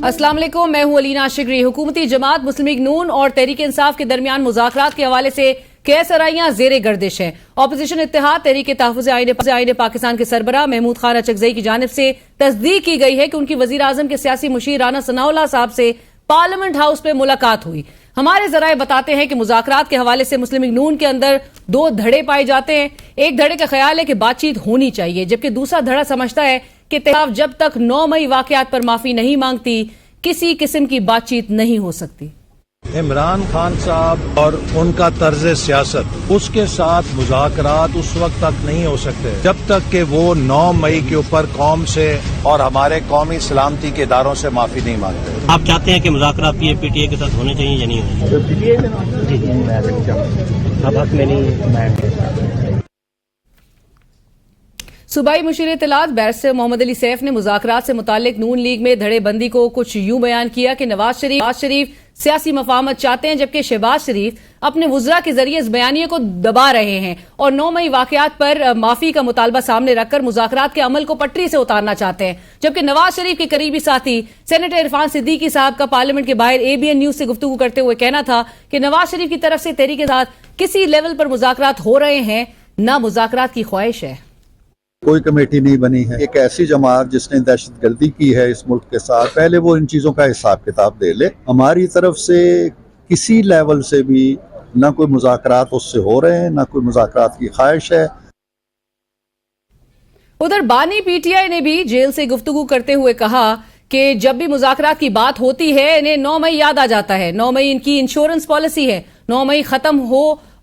अस्सलाम वालेकुम, मैं हूं अलीना शिगरी। हुकूमती जमात मुस्लिम लीग नून और तहरीक इंसाफ के दरमियान मुज़ाकरात के हवाले से कई सराहियां जेर गर्दिश हैं। ऑपोजिशन इत्तेहाद तहरीक तहफ़्फ़ुज़ आईन पाकिस्तान के सरबराह महमूद खान अचकज़ई की जानिब से तस्दीक की गई है कि उनकी वज़ीर आज़म के सियासी मुशीर राना सनाउल्लाह साहब से पार्लियामेंट हाउस में मुलाकात हुई। हमारे ज़राए बताते हैं कि मुज़ाकरात के हवाले से मुस्लिम लीग नून के अंदर दो धड़े पाए जाते हैं। एक धड़े का ख्याल है कि बातचीत होनी चाहिए, जबकि दूसरा धड़ा समझता है कि इत्तेहाद जब तक 9 मई वाक़यात पर माफी नहीं मांगती किसी किस्म की बातचीत नहीं हो सकती। इमरान खान साहब और उनका तर्ज सियासत, उसके साथ मुज़ाकरात उस वक्त तक नहीं हो सकते जब तक कि वो 9 मई के ऊपर कौम से और हमारे कौमी सलामती के इदारों से माफी नहीं मांगते। आप चाहते हैं कि मुज़ाकरात PTI के साथ होने चाहिए या नहीं होने चाहिए? सूबाई मुशीर इत्तलात बैरिस्टर मोहम्मद अली सैफ ने मुज़ाकरात से मुताल्लिक नून लीग में धड़ेबंदी को कुछ यूं बयान किया कि नवाज शरीफ सियासी मफाहमत चाहते हैं, जबकि शहबाज शरीफ अपने वुज़रा के जरिए इस बयानिए को दबा रहे हैं और 9 मई वाक़यात पर माफी का मुतालबा सामने रखकर मुज़ाकरात के अमल को पटरी से उतारना चाहते हैं। जबकि नवाज शरीफ के करीबी साथी सेनेटर इरफान सिद्दीकी साहब का पार्लियामेंट के बाहर ABN न्यूज से गुफ्तगू करते हुए कहना था कि नवाज शरीफ की तरफ से तहरीक के साथ किसी लेवल पर मुज़ाकरात हो रहे हैं, न मुज़ाकरात की ख्वाहिश है। कोई कमेटी नहीं बनी है। एक ऐसी जमात जिसने दहशतगर्दी की है इस मुल्क के साथ, पहले वो इन चीजों का हिसाब किताब दे ले। हमारी तरफ से किसी लेवल से भी ना कोई मुज़ाकरात उससे हो रहे हैं, ना कोई मुज़ाकरात की ख्वाहिश है। उधर बानी PTI ने भी जेल से गुफ्तगू करते हुए कहा कि जब भी मुज़ाकरात की बात होती है इन्हें 9 मई याद आ जाता है। 9 मई इनकी इंश्योरेंस पॉलिसी है। 9 मई खत्म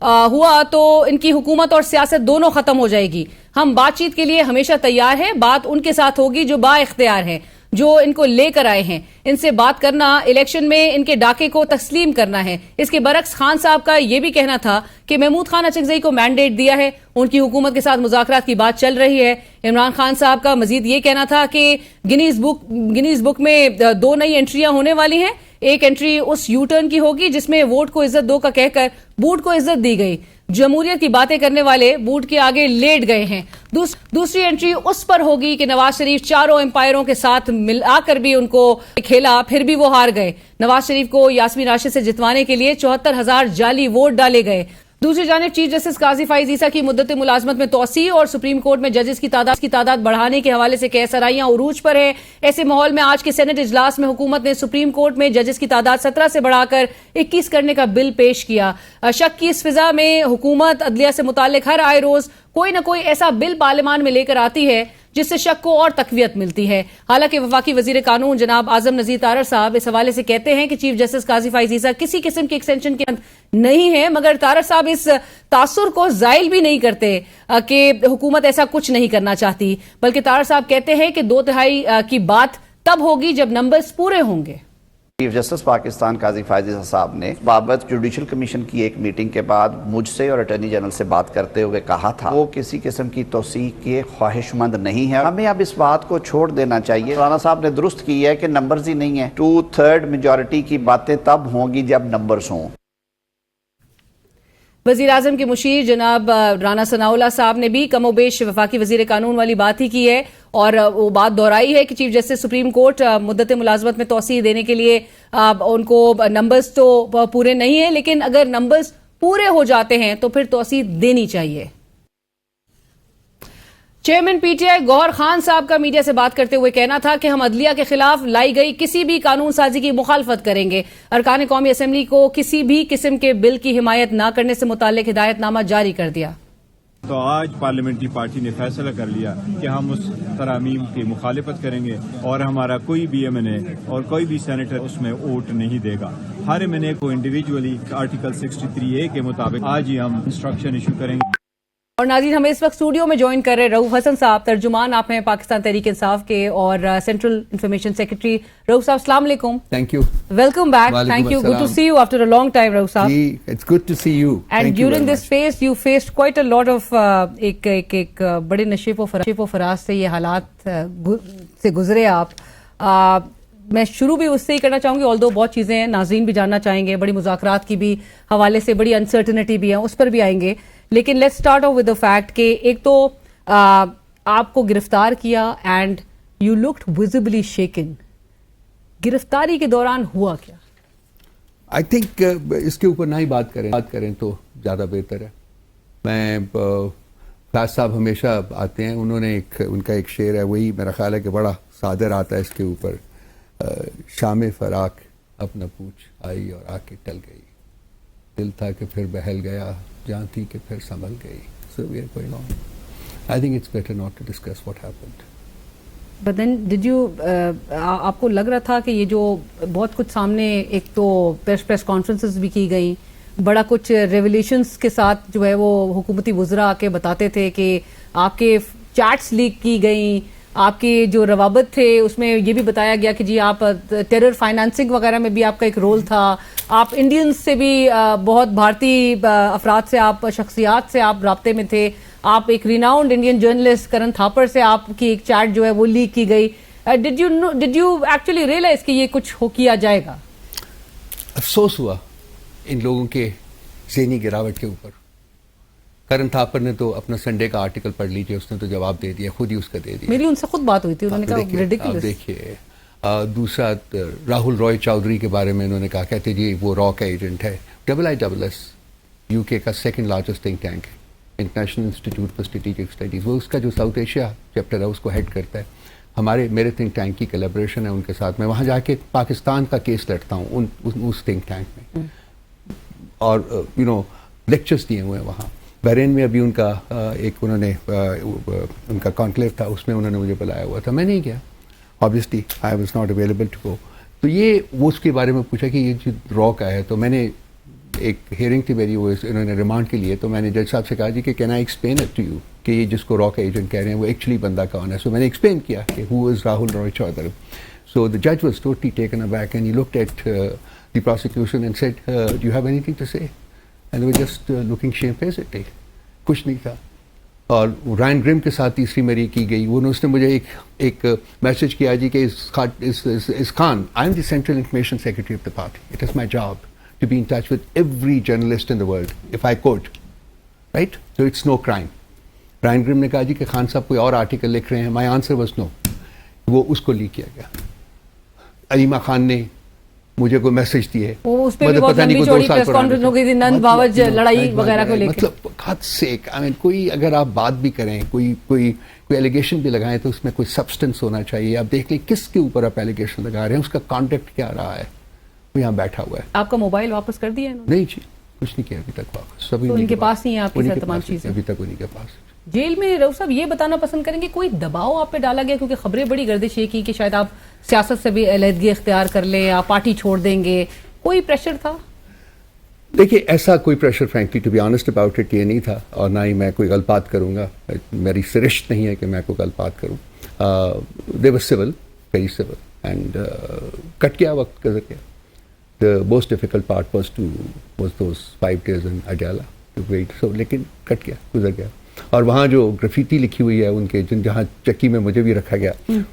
हुआ तो इनकी हुकूमत और सियासत दोनों खत्म हो जाएगी। हम बातचीत के लिए हमेशा तैयार हैं। बात उनके साथ होगी जो बाइख्तियार हैं, जो इनको लेकर आए हैं। इनसे बात करना इलेक्शन में इनके डाके को तस्लीम करना है। इसके बरक्स खान साहब का यह भी कहना था कि महमूद खान अचकज़ई को मैंडेट दिया है, उनकी हुकूमत के साथ मुज़ाकरात की बात चल रही है। इमरान खान साहब का मजीद ये कहना था कि गिनीज बुक में 2 नई एंट्रियां होने वाली हैं। एक एंट्री उस यू टर्न की होगी जिसमें वोट को इज्जत दो का कहकर बूट को इज्जत दी गई। जमहूरियत की बातें करने वाले बूट के आगे लेट गए हैं। दूसरी एंट्री उस पर होगी कि नवाज शरीफ चारों एम्पायरों के साथ मिलाकर भी उनको खेला, फिर भी वो हार गए। नवाज शरीफ को यास्मीन राशिद से जितवाने के लिए 74,000 जाली वोट डाले गए। दूसरी जानिब चीफ जस्टिस काजी फाइज ईसा की मुद्दत मुलाजमत में तोसी और सुप्रीम कोर्ट में जजेस की तादाद बढ़ाने के हवाले से कई सराहियां उरूज पर है। ऐसे माहौल में आज के सेनेट इजलास में हुकूमत ने सुप्रीम कोर्ट में जजेस की तादाद 17 से बढ़ाकर 21 करने का बिल पेश किया। शक की इस फिजा में हुकूमत अदलिया से मुताल्लिक हर आए रोज कोई न कोई ऐसा बिल पार्लियामान में लेकर आती है जिससे शक को और तकवीयत मिलती है। हालांकि वफाकी वजीर कानून जनाब आजम नजीर तारर साहब इस हवाले से कहते हैं कि चीफ जस्टिस काजी फाइज ईसा किसी किस्म की एक्सटेंशन के नहीं है, मगर तारर साहब इस तासुर को जायल भी नहीं करते कि हुकूमत ऐसा कुछ नहीं करना चाहती, बल्कि तारर साहब कहते हैं कि 2/3 की बात तब होगी जब नंबर्स पूरे होंगे। चीफ जस्टिस पाकिस्तान काजी फाइज ईसा साहब ने बाबत जुडिशल कमीशन की एक मीटिंग के बाद मुझसे और अटॉर्नी जनरल से बात करते हुए कहा था वो किसी किस्म की तौसीक के ख्वाहिशमंद नहीं है। हमें अब इस बात को छोड़ देना चाहिए। राना साहब ने दुरुस्त की है कि नंबर्स ही नहीं है। 2/3 मेजॉरिटी की बातें तब होंगी जब नंबर्स हों। वज़ीर आज़म के मुशीर जनाब राना सनाउल्लाह साहब ने भी कमोबेश वफाकी वज़ीर कानून वाली बात ही की है और वो बात दोहराई है कि चीफ जस्टिस सुप्रीम कोर्ट मुद्दत मुलाजमत में तोसी देने के लिए उनको नंबर्स तो पूरे नहीं है, लेकिन अगर नंबर्स पूरे हो जाते हैं तो फिर तोसी देनी चाहिए। चेयरमैन PTI गौहर खान साहब का मीडिया से बात करते हुए कहना था कि हम अदलिया के खिलाफ लाई गई किसी भी कानून साजी की मुखालफत करेंगे। अरकान कौमी असम्बली को किसी भी किस्म के बिल की हिमायत न करने से मुताल्लिक हिदायतनामा जारी कर दिया। तो आज पार्लियामेंट्री पार्टी ने फैसला कर लिया कि हम उस तरामीम की मुखालिफत करेंगे और हमारा कोई भी MNA और कोई भी सेनेटर उसमें वोट नहीं देगा। हर MNA को इंडिविजुअली आर्टिकल 63A के मुताबिक आज ही हम इंस्ट्रक्शन इशू करेंगे। और नाज़रीन, हमें इस वक्त स्टूडियो में ज्वाइन कर रहे रऊफ हसन साहब, तर्जुमान आप हैं पाकिस्तान तहरीक इंसाफ के और central information secretary. Rauf sahab अस्सलाम वालेकुम। Thank you, welcome back. Thank you, good to see you after a long time Rauf sahab. It's good to see you and during this phase you faced quite a lot of एक बड़े नशीब व फराज से ये हालात से गुजरे आप। मैं शुरू भी उससे ही करना चाहूंगी, ऑल्दो बहुत चीजें हैं, नाज़रीन भी जानना चाहेंगे, बड़ी मुज़ाकरात की भी हवाले से बड़ी अनसर्टनिटी भी है, उस पर भी आएंगे। लेकिन let's start of with the fact कि एक तो आपको गिरफ्तार किया एंड यू लुक्ड विजिबली शेकन। गिरफ्तारी के दौरान हुआ क्या? आई थिंक इसके ऊपर ना ही बात करें तो ज़्यादा बेहतर है. मैं फैज साहब हमेशा आते हैं, उन्होंने उनका एक शेर है, वही मेरा ख्याल है कि बड़ा सादर आता है इसके ऊपर. शाम फराक अपना पूछ आई और आके टल गई, दिल था कि फिर बहल गया, जान थी कि फिर संभल गई. So we are going on. I think it's better not to discuss what happened. But then did you आपको लग रहा था कि ये जो बहुत कुछ सामने, एक तो प्रेस कॉन्फ्रेंसेस भी की गई, बड़ा कुछ रेवलेशंस के साथ जो है वो हुकूमती वुज़रा आके बताते थे कि आपके चैट्स लीक की गई, आपके जो रवाबत थे उसमें ये भी बताया गया कि जी आप टेरर फाइनेंसिंग वगैरह में भी आपका एक रोल था, आप इंडियंस से भी बहुत भारतीय अफराद से, आप शख्सियात से आप राब्ते में थे, आप एक रिनाउंड इंडियन जर्नलिस्ट करण थापर से आपकी एक चैट जो है वो लीक की गई. डिड यू एक्चुअली रियलाइज कि ये कुछ किया जाएगा? अफसोस हुआ इन लोगों के ज़हनी गिरावट के ऊपर. करण थापर ने तो अपना संडे का आर्टिकल पढ़ लीजिए, उसने तो जवाब दे दिया, खुद ही उसका दे दिया. मेरी उनसे खुद बात हुई थी, उन्होंने कहा रिडिकुलस. देखिए दूसरा राहुल रॉय चौधरी के बारे में इन्होंने कहा, कहते जी वो रॉ का एजेंट है. IISS यूके का सेकंड लार्जेस्ट थिंक टैंक है, international institute for strategic studies, वो उसका जो साउथ एशिया चैप्टर है उसको हेड करता है. मेरे थिंक टैंक की कोलैबोरेशन है उनके साथ. मैं वहाँ जाके पाकिस्तान का केस लड़ता हूँ उस थिंक टैंक में, और लेक्चर्स दिए हुए हैं वहाँ. बहरीन में अभी उनका एक उन्होंने उनका कॉन्क्लेव था, उसमें उन्होंने मुझे बुलाया हुआ था, मैं नहीं गया. Obviously I was not available to go. तो ये वो उसके बारे में पूछा कि ये जो रॉ का है, तो मैंने एक हियरिंग थी मेरी, वो इन्होंने रिमांड के लिए, तो मैंने जज साहब से कहा जी कि can I explain it to you कि ये जिसको रॉ का एजेंट कह रहे हैं वो एक्चुअली बंदा कौन है. सो मैंने एक्सप्लेन किया कि who is Rahul Roy Chaudhary. So the जज was totally taken aback and he looked at the prosecution and said do you have anything to say, and they just looking shamefacedly, कुछ नहीं था. और रायन ग्रिम के साथ तीसरी मेरी की गई, उसने मुझे एक मैसेज किया जी कि इस Khan, I am the central information secretary of the party, it is my job to be in touch with every journalist in the world if I could, right? So it's no crime. Ryan Grim ने कहा जी कि खान साहब कोई और article लिख रहे हैं. My answer was no. वो उसको लीक किया गया. अलीमा खान ने मुझे कोई मैसेज दिए, उस पे भी बहुत लंबी चौड़ी प्रेस कॉन्फ्रेंस हो गई थी, नंद बावज लड़ाई वगैरह को लेकर. मतलब हद से कोई अगर आप बात भी करें, कोई एलिगेशन भी लगाएं, तो उसमें कोई सब्सटेंस होना चाहिए. आप देख लें किसके ऊपर आप एलिगेशन लगा रहे हैं, उसका कॉन्टेक्ट क्या रहा है. वो यहाँ बैठा हुआ है. आपका मोबाइल वापस कर दिया इन्होंने? नहीं जी, कुछ नहीं किया अभी तक वापस. सभी तो इनके पास नहीं है आपकी सारी तमाम चीजें अभी तक उन्हीं के पास. जेल में रऊफ साहब ये बताना पसंद करेंगे कोई दबाव आप पे डाला गया, क्योंकि खबरें बड़ी गर्दिश ये की कि शायद आप सियासत से भी अलहदगी इख्तियार कर लें, आप पार्टी छोड़ देंगे, कोई प्रेशर था? देखिए ऐसा कोई pressure frankly to be honest about it ये नहीं था, और ना ही मैं कोई गलत बात करूँगा. मेरी सिरिश्त नहीं है कि मैं कोई गलत बात करूँ. They were civil, very civil, and कट गया वक्त, गुजर गया. The most difficult part was those 5 days in Adela to wait. So लेकिन कट गया, गुजर गया. और वहाँ जो ग्राफिटी लिखी हुई है उनके, जहाँ चक्की में मुझे भी रखा गया,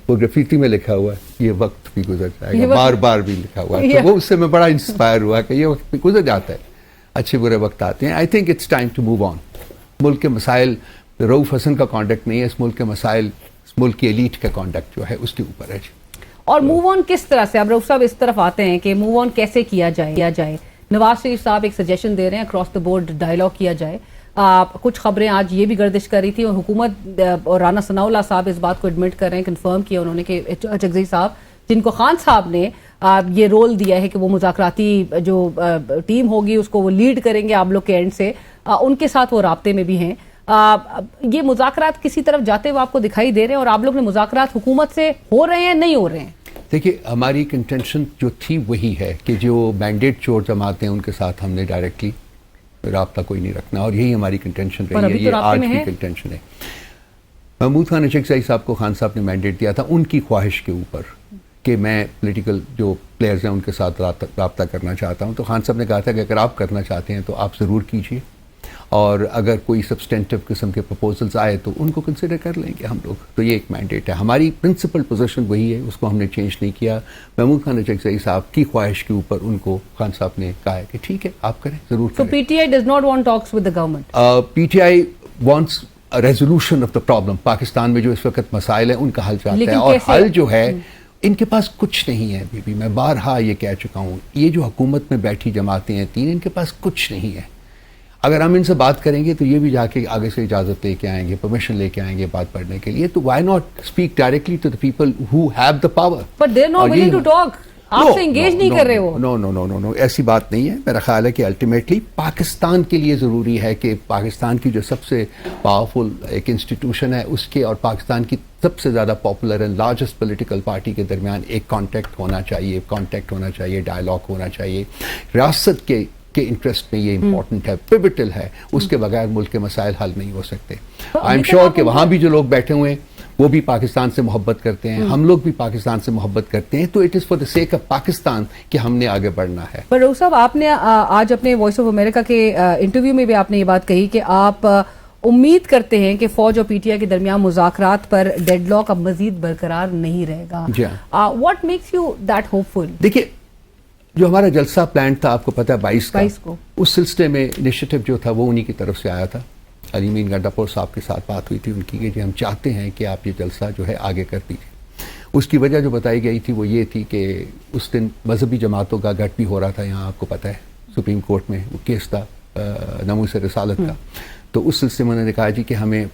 वो ग्राफिटी में लिखा हुआ है ये वक्त भी गुजर जाएगा, बार बार भी लिखा हुआ है. तो वो उससे मैं बड़ा इंस्पायर हुआ कि ये वक्त भी गुजर जाता है, अच्छे बुरे वक्त आते हैं. I think it's time to move on. मुल्क के मसाइल रऊफ हसन का कॉन्डक्ट नहीं है, इस मुल्क के मसाइल इस मुल्क की एलीट का कॉन्डक्ट जो है उसके ऊपर है. और मूव ऑन किस तरह से, अब रऊफ साहब इस तरफ आते हैं कि मूव ऑन कैसे किया जाए. नवाज शरीफ साहब एक सजेशन दे रहे हैं अक्रॉस द बोर्ड डायलॉग किया जाए. कुछ खबरें आज ये भी गर्दिश कर रही थी, और हुकूमत और राना सनाउल्लाह साहब इस बात को एडमिट कर रहे हैं, कंफर्म किया उन्होंने कि चकज़ई साहब, जिनको खान साहब ने ये रोल दिया है कि वो मुज़ाकराती जो टीम होगी उसको वो लीड करेंगे आप लोग के एंड से, उनके साथ वो राब्ते में भी हैं. ये मुज़ाकरात किसी तरफ जाते हुए आपको दिखाई दे रहे हैं, और आप लोग ने मुज़ाकरात हुकूमत से हो रहे हैं, नहीं हो रहे हैं? देखिए हमारी कंटेंशन जो थी वही है कि जो मैंडेट चोर जमाते हैं उनके साथ हमने डायरेक्टली राब्ता कोई नहीं रखना, और यही हमारी कंटेंशन रही है. ये आज की कंटेंशन है. महमूद खान चकज़ई साहब को खान साहब ने मैंडेट दिया था उनकी ख्वाहिश के ऊपर कि मैं पॉलिटिकल जो प्लेयर्स हैं उनके साथ राब्ता करना चाहता हूँ. तो खान साहब ने कहा था कि अगर आप करना चाहते हैं तो आप ज़रूर कीजिए, और अगर कोई सब्सटेंटिव किस्म के प्रपोजल्स आए तो उनको कंसिडर कर लेंगे हम लोग. तो ये एक मैंडेट है. हमारी प्रिंसिपल पोजीशन वही है, उसको हमने चेंज नहीं किया. महमूद खान चकज़ई साहब की ख्वाहिश के ऊपर उनको खान साहब ने कहा है कि ठीक है आप करें, जरूर करें. So PTI does not want talks with the government? PTI wants a resolution of the problem. Pakistan में जो इस वक्त मसाइल है उनका हल चाहता है, और हल जो है ان کے پاس کچھ نہیں ہے ابھی بھی. میں بارہا یہ کہہ چکا ہوں, یہ جو حکومت میں بیٹھی جماعتیں ہیں تین, ان کے پاس کچھ نہیں ہے. اگر ہم ان سے بات کریں گے تو یہ بھی جا کے آگے سے اجازت لے کے آئیں گے, پرمیشن لے کے آئیں گے بات پڑھنے کے لیے. تو why not speak directly to the people who have the power. But they're not willing to talk. آپ سے انگیج نہیں کر رہے وہ. نو, ایسی بات نہیں ہے. میرا خیال ہے کہ الٹیمیٹلی پاکستان کے لیے ضروری ہے کہ پاکستان کی جو سب سے پاورفل ایک انسٹیٹیوشن ہے اس کے اور پاکستان کی سب سے زیادہ popular and largest political party کے درمیان ایک کانٹیکٹ ہونا چاہیے, ڈائلاگ ہونا چاہیے. ریاست کے انٹرسٹ میں یہ امپورٹنٹ ہے, پیوٹل ہے. اس کے بغیر ملک کے مسائل حل نہیں ہو سکتے. آئی ایم شیور کہ وہاں بھی جو لوگ بیٹھے ہوئے ہیں وہ بھی پاکستان سے محبت کرتے ہیں, ہم لوگ بھی پاکستان سے محبت کرتے ہیں. تو it is for the sake of Pakistan کہ ہم نے آگے بڑھنا ہے. پر رؤوف صاحب, آپ نے آج اپنے وائس آف امریکہ کے انٹرویو میں بھی آپ نے یہ بات کہی کہ آپ امید کرتے ہیں کہ فوج اور پی ٹی آئی کے درمیان مذاکرات پر ڈیڈ لاک اب مزید برقرار نہیں رہے گا. What makes you that hopeful? دیکھیے, جو ہمارا جلسہ پلان تھا آپ کو پتا ہے 22 کو, اس سلسلے میں انیشیٹو جو تھا وہ انہی کی طرف سے آیا تھا. علی امین گنڈاپور صاحب کے ساتھ بات ہوئی تھی ان کی کہ جی ہم چاہتے ہیں کہ آپ یہ جلسہ جو ہے آگے کر دیجیے. اس کی وجہ جو بتائی گئی تھی وہ یہ تھی کہ اس دن مذہبی جماعتوں کا گٹ بھی ہو رہا تھا یہاں, آپ کو پتہ ہے سپریم کورٹ میں وہ کیس تھا ناموس رسالت کا. تو اس سلسلے میں انہوں نے کہا جی کہ ہمیں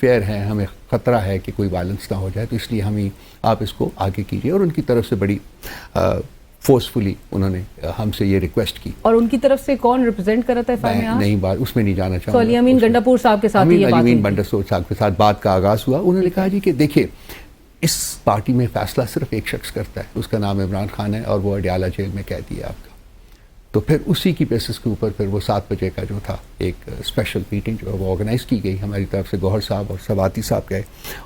فیئر ہے, ہمیں خطرہ ہے کہ کوئی وائلنس نہ ہو جائے, تو اس لیے ہمیں آپ اس کو آگے کیجیے. اور ان کی طرف سے بڑی فورسفلی انہوں نے ہم سے یہ ریکویسٹ کی. اور ان کی طرف سے کون ریپرزینٹ کر رہا تھا FIM میں؟ نہیں, بات اس میں نہیں جانا چاہوں گا. علی امین گنڈاپور صاحب کے ساتھ یہ بات علی امین گنڈاپور صاحب کے ساتھ بات کا آغاز ہوا. انہوں نے کہا جی کہ دیکھیے اس پارٹی میں فیصلہ صرف ایک شخص کرتا ہے, اس کا نام عمران خان ہے اور وہ اڈیالہ جیل میں قیدی ہے آپ کا. تو پھر اسی کی بیسس کے اوپر پھر وہ 7 بجے کا جو تھا ایک اسپیشل میٹنگ جو ہے وہ آرگنائز کی گئی ہماری طرف سے. گوہر صاحب اور سواتی صاحب گئے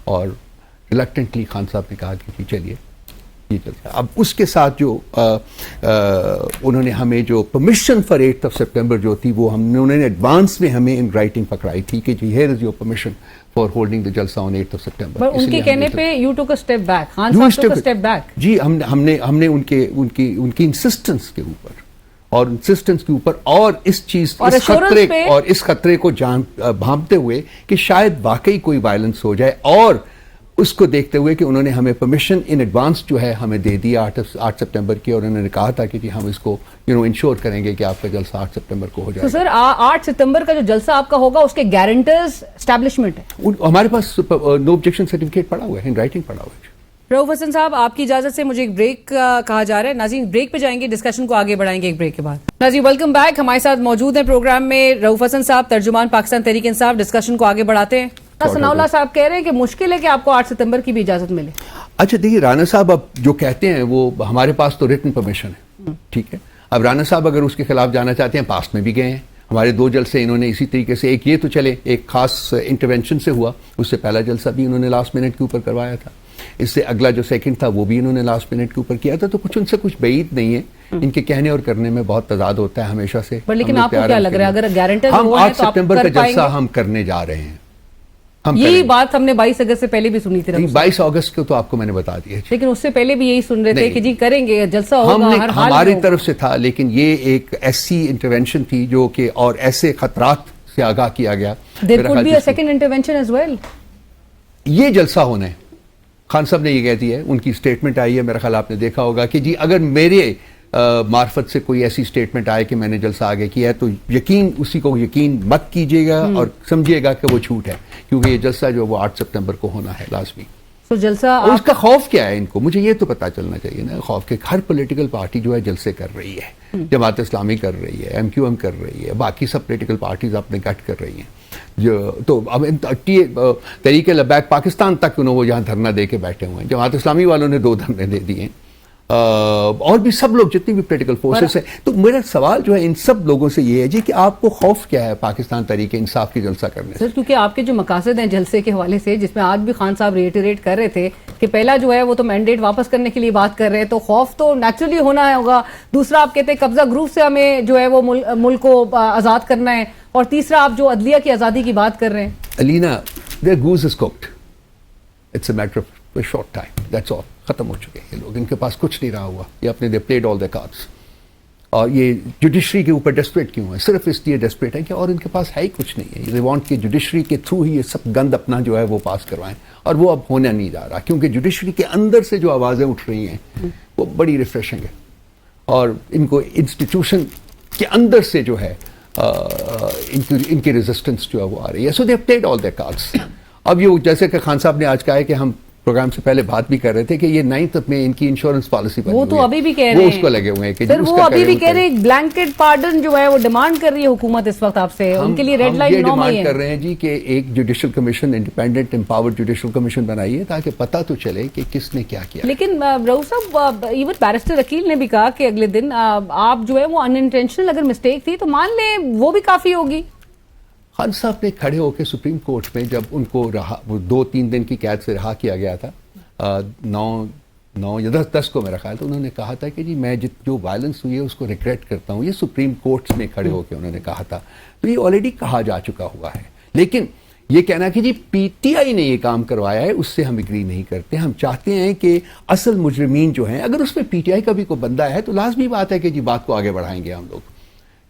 اور ریلکٹنٹلی خان صاحب نے کہا کہ جی چلیے یہ چلتا ہے. اب اس کے ساتھ جو انہوں نے ہمیں جو پرمیشن فار 8 سپٹمبر جو تھی وہ انہوں نے ایڈوانس میں ہمیں ان رائٹنگ پکڑائی تھی کہ جی here is your permission for holding the جلسہ آن 8 سپٹمبر. ان کے کہنے پہ یو ٹوک اے اسٹیپ بیک, خان صاحب ٹوک اے اسٹیپ بیک. جی ہم نے ان کی انسسٹنس کے اوپر اور انسسٹنس کے اوپر اور اس چیز اس خطرے کو بھانپتے ہوئے کہ شاید واقعی کوئی وائلنس ہو جائے, اور اس کو دیکھتے ہوئے کہ انہوں نے ہمیں پرمیشن ان ایڈوانس جو ہے ہمیں دے دیا 8 سپٹمبر کی, اور انہوں نے کہا تھا کہ جی ہم اس کو انشور کریں گے کہ آپ کا جلسہ 8 سپٹمبر کو ہو جائے. تو سر 8 ستمبر کا جو جلسہ آپ کا ہوگا اس کے گارنٹرز اسٹیبلشمنٹ ہے؟ ہمارے پاس نو آبجیکشن سرٹیفکیٹ پڑا ہوا ہے, ان رائٹنگ پڑا ہوا ہے. رؤوف حسن صاحب, آپ کی اجازت سے مجھے ایک بریک کہا جا رہا ہے. ناظرین بریک پہ جائیں گے, ڈسکشن کو آگے بڑھائیں گے ایک بریک کے بعد. ناظرین ویلکم بیک. ہمارے ساتھ موجود ہیں پروگرام میں رؤوف حسن صاحب, ترجمان پاکستان تحریک انصاف. ڈسکشن کو آگے بڑھاتے ہیں. ثناء اللہ صاحب کہہ رہے ہیں کہ مشکل ہے کہ آپ کو 8 ستمبر کی بھی اجازت ملے. اچھا دیکھیے, رانا صاحب اب جو کہتے ہیں وہ ہمارے پاس تو ریٹن پرمیشن ہے, ٹھیک ہے. اب رانا صاحب اگر اس کے خلاف جانا چاہتے ہیں, پاسٹ میں بھی گئے ہیں. ہمارے 2 جلسے انہوں نے اسی طریقے سے, ایک یہ تو چلے ایک خاص انٹرونشن سے ہوا, اس سے پہلا جلسہ بھی انہوں نے لاسٹ منٹ کے اوپر کروایا تھا. اس سے اگلا جو سیکنڈ تھا وہ بھی انہوں نے لاسٹ منٹ کے اوپر کیا تھا. تو کچھ ان سے کچھ بعید نہیں ہے, ان کے کہنے اور کرنے میں بہت تضاد ہوتا ہے ہمیشہ سے. لیکن آپ کو کیا لگ رہا ہے اگر گارنٹر ہم 8 سپٹمبر کا جلسہ ہم کرنے جا رہے ہیں. یہی بات ہم نے 22 اگست سے پہلے بھی سنی تھی. 22 اگست کو تو آپ کو میں نے بتا دیا, لیکن اس سے پہلے بھی یہی سن رہے تھے کہ جی کریں گے جلسہ ہوگا ہر حال. ہماری طرف سے تھا, لیکن یہ ایک ایسی انٹرونشن تھی جو کہ اور ایسے خطرات سے آگاہ کیا گیا. There could be a second intervention as well. یہ جلسہ ہونا ہے. خان صاحب نے یہ کہہ دیا ہے, ان کی اسٹیٹمنٹ آئی ہے, میرا خیال آپ نے دیکھا ہوگا کہ جی اگر میرے معرفت سے کوئی ایسی اسٹیٹمنٹ آئے کہ میں نے جلسہ آگے کیا ہے تو اسی کو یقین مت کیجیے گا اور سمجھیے گا کہ وہ جھوٹ ہے, کیونکہ یہ جلسہ جو وہ 8 سپٹمبر کو ہونا ہے لازمی. تو جلسہ اس کا خوف کیا ہے ان کو, مجھے یہ تو پتا چلنا چاہیے نا. خوف کہ ہر پولیٹیکل پارٹی جو ہے جلسے کر رہی ہے, جماعت اسلامی کر رہی ہے, MQM کر رہی ہے, باقی سب پولیٹیکل پارٹیز اپنے گٹ کر رہی ہیں. تو اب تحریک لبیک پاکستان تک وہ یہاں دھرنا دے کے بیٹھے ہوئے ہیں. جماعت اسلامی والوں نے 2 دھرنے دے دیے ہیں, اور بھی سب لوگ جتنی بھی پولیٹیکل فورسز ہیں. تو میرا سوال جو ہے ان سب لوگوں سے یہ ہے جی کہ آپ کو خوف کیا ہے پاکستان تحریک انصاف کی جلسہ کرنے سے؟ کیونکہ آپ کے جو مقاصد ہیں جلسے کے حوالے سے, جس میں آج بھی خان صاحب ریٹریٹ کر رہے تھے کہ پہلا جو ہے وہ تو مینڈیٹ واپس کرنے کے لیے بات کر رہے ہیں, تو خوف تو نیچرلی ہونا ہوگا. دوسرا آپ کہتے ہیں قبضہ گروپ سے ہمیں جو ہے وہ ملک کو آزاد کرنا ہے, اور تیسرا آپ جو عدلیہ کی آزادی کی بات کر رہے ہیں. علینا, their goose is cooked. It's a matter of a short time. That's all. ختم ہو چکے ہیں یہ لوگ, ان کے پاس کچھ نہیں رہا ہوا. یہ اپنے they played all their cards. اور یہ جوڈیشری کے اوپر ڈسپریٹ کیوں ہے؟ صرف اس لیے ڈسپریٹ ہے کہ اور ان کے پاس ہے ہی کچھ نہیں ہے. دے وانٹ کہ جوڈیشری کے تھرو ہی یہ سب گند اپنا جو ہے وہ پاس کروائیں, اور وہ اب ہونا نہیں جا رہا, کیونکہ جوڈیشری کے اندر سے جو آوازیں اٹھ رہی ہیں وہ بڑی ریفریشنگ ہے, اور ان کو انسٹیٹیوشن کے اندر سے جو ہے ان کی ریزسٹنس جو ہے وہ آ رہی ہے. So they have played all their cards. اب یہ جیسے کہ خان صاحب نے آج کہا ہے کہ ہم پروگرام سے پہلے بات بھی کر رہے تھے کہ یہ 9th میں ان کی انشورنس پالیسی بنی وہ تو ابھی بھی کہہ رہے ہیں, وہ اس کو لگے ہوئے ہیں کہ سر وہ ابھی بھی کہہ رہے ہیں بلینکٹ پارڈن جو ہے وہ ڈیمانڈ کر رہی ہے حکومت اس وقت آپ سے, ان کے لیے ریڈ لائن 9 مئی ہے. ڈیمانڈ کر رہے ہیں جی کہ ایک judicial commission, independent empowered judicial commission بنائیے تاکہ پتہ تو چلے کہ کس نے کیا کیا. لیکن رؤوف صاحب, ایون بیرسٹر عقیل نے بھی کہا کہ اگلے دن آپ جو ہے وہ ان انٹینشنل اگر مسٹیک تھی تو مان لیں وہ بھی کافی ہوگی. خان صاحب نے کھڑے ہو کے سپریم کورٹ میں جب ان کو رہا, وہ 2-3 دن کی قید سے رہا کیا گیا تھا, 9 یا 10 کو میرا خیال, تو انہوں نے کہا تھا کہ جی میں جو وائلنس ہوئی ہے اس کو ریگریٹ کرتا ہوں. یہ سپریم کورٹس میں کھڑے ہو کے انہوں نے کہا تھا, تو یہ آلریڈی کہا جا چکا ہوا ہے. لیکن یہ کہنا کہ جی پی ٹی آئی نے یہ کام کروایا ہے, اس سے ہم اگری نہیں کرتے. ہم چاہتے ہیں کہ اصل مجرمین جو ہیں, اگر اس میں پی ٹی آئی کا بھی کوئی بندہ ہے تو لازمی بات ہے کہ جی بات کو آگے بڑھائیں گے ہم لوگ,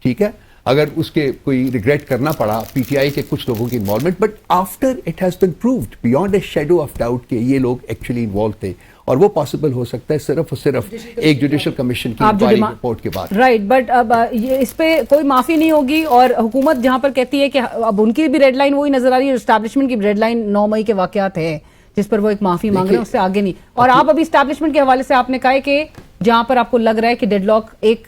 ٹھیک ہے. اگر اس کے کوئی ریگریٹ کرنا پڑا پی ٹی آئی کے کچھ لوگوں کی involvement, but after it has been proved beyond a shadow of doubt کہ یہ لوگ ایکچولی انوالو تھے, اور وہ پاسبل ہو سکتا ہے صرف اور صرف ایک جوڈیشل کمیشن کی انکوائری رپورٹ کے بعد. رائٹ, بٹ اب اس پہ کوئی معافی نہیں ہوگی, اور حکومت جہاں پر کہتی ہے کہ اب ان کی بھی ریڈ لائن وہی نظر آ رہی ہے, اسٹیبلشمنٹ کی ریڈ لائن 9 مئی کے واقعات ہے جس پر وہ ایک معافی مانگ رہے ہیں, اس سے آگے نہیں. اور آپ ابھی اسٹیبلشمنٹ کے حوالے سے آپ نے کہا ہے کہ جہاں پر آپ کو لگ رہا ہے کہ ڈیڈ لاک ایک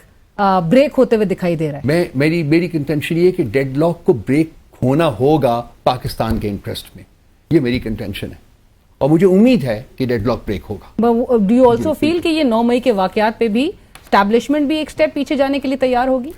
بریک ہوتے ہوئے دکھائی دے رہا ہے. میری کنٹینشن یہ ہے کہ ڈیڈ لاک کو بریک ہونا ہوگا پاکستان کے انٹرسٹ میں, یہ میری کنٹینشن ہے, اور مجھے امید ہے کہ ڈیڈ لاک بریک ہوگا. ڈو یو آلسو فیل کہ یہ 9 مئی کے واقعات پہ بھی اسٹیبلشمنٹ بھی ایک سٹیپ پیچھے جانے کے لیے تیار ہوگی؟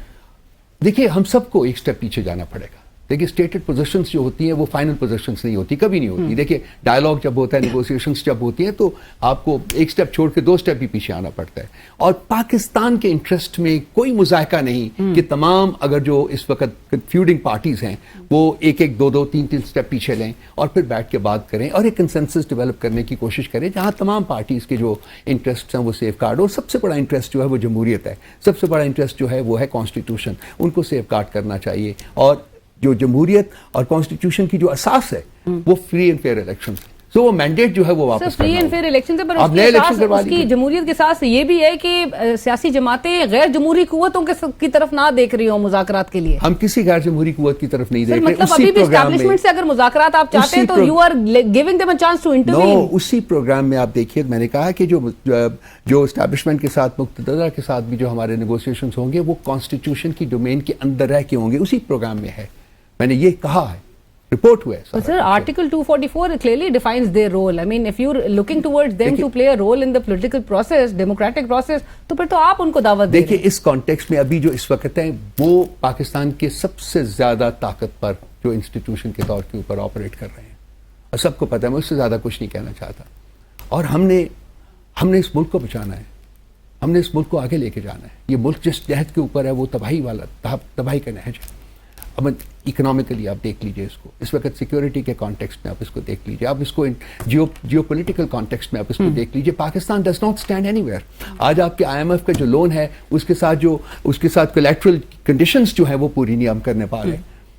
دیکھیے ہم سب کو ایک سٹیپ پیچھے جانا پڑے گا. دیکھیے اسٹیٹڈ پوزیشنز جو ہوتی ہیں وہ فائنل پوزیشنز نہیں ہوتی, کبھی نہیں ہوتی. دیکھیے ڈائلاگ جب ہوتا ہے, نیگوسیشنز جب ہوتی ہیں, تو آپ کو ایک سٹیپ چھوڑ کے 2 سٹیپ بھی پیچھے آنا پڑتا ہے. اور پاکستان کے انٹرسٹ میں کوئی مذائقہ نہیں کہ تمام اگر جو اس وقت کنفیوڈنگ پارٹیز ہیں وہ ایک 2 3 سٹیپ پیچھے لیں اور پھر بیٹھ کے بات کریں اور ایک کنسنسس ڈیولپ کرنے کی کوشش کریں جہاں تمام پارٹیز کے جو انٹرسٹ ہیں وہ سیف گارڈ. اور سب سے بڑا انٹرسٹ جو ہے وہ جمہوریت ہے, سب سے بڑا انٹرسٹ جو ہے وہ ہے کانسٹیٹیوشن, ان کو سیف گارڈ کرنا چاہیے. اور جو جمہوریت اور کانسٹیٹیوشن کی جو اساس ہے وہ فری اینڈ فیئر الیکشن, سو وہ مینڈیٹ جو ہے وہ واپس فری اینڈ فیئر الیکشن سے, پر اس کی جمہوریت کے ساتھ یہ بھی ہے کہ سیاسی جماعتیں غیر جمہوری قوتوں کی طرف نہ دیکھ رہی ہوں مذاکرات کے لیے. ہم کسی غیر جمہوری قوت کی طرف نہیں دیکھ رہے. مطلب ابھی بھی اسٹیبلشمنٹ سے اگر مذاکرات آپ چاہتے ہیں تو you are giving them a chance to intervene. اسی پروگرام میں آپ دیکھیے, میں نے کہا کہ جو اسٹیبلشمنٹ کے ساتھ مقتدرہ کے ساتھ بھی جو ہمارے نیگوسیشنز ہوں گے وہ کانسٹیٹیوشن کی ڈومین کے اندر رہ کے ہوں گے, اسی پروگرام میں ہے, میں نے یہ کہا ہے, report ہوا ہے. Sir, Article 244 clearly defines their role. I mean, if you're looking towards them to play a role in the political process, democratic process, تو پھر تو آپ ان کو دعوت دیں. دیکھیں اس کانٹیکسٹ میں ابھی جو اس وقت ہیں وہ پاکستان کے سب سے زیادہ طاقت پر جو انسٹیٹیوشن کے طور کے اوپر آپریٹ کر رہے ہیں, اور سب کو پتہ ہے, میں اس سے زیادہ کچھ نہیں کہنا چاہتا. اور ہم نے اس ملک کو بچانا ہے, ہم نے اس ملک کو آگے لے کے جانا ہے. یہ ملک جس جہد کے اوپر ہے وہ تباہی کا نہج ہے. اب اکنامکلی آپ دیکھ لیجئے اس کو, اس وقت سیکیورٹی کے کانٹیکسٹ میں آپ اس کو دیکھ لیجئے, آپ اس کو جیو پولیٹیکل کانٹیکسٹ میں آپ اس کو دیکھ لیجئے. Pakistan does not stand any where. آج آپ کے IMF کا جو لون ہے اس کے ساتھ کولیٹرل کنڈیشنز جو ہیں وہ پوری نہیں ہم کرنے پا رہے.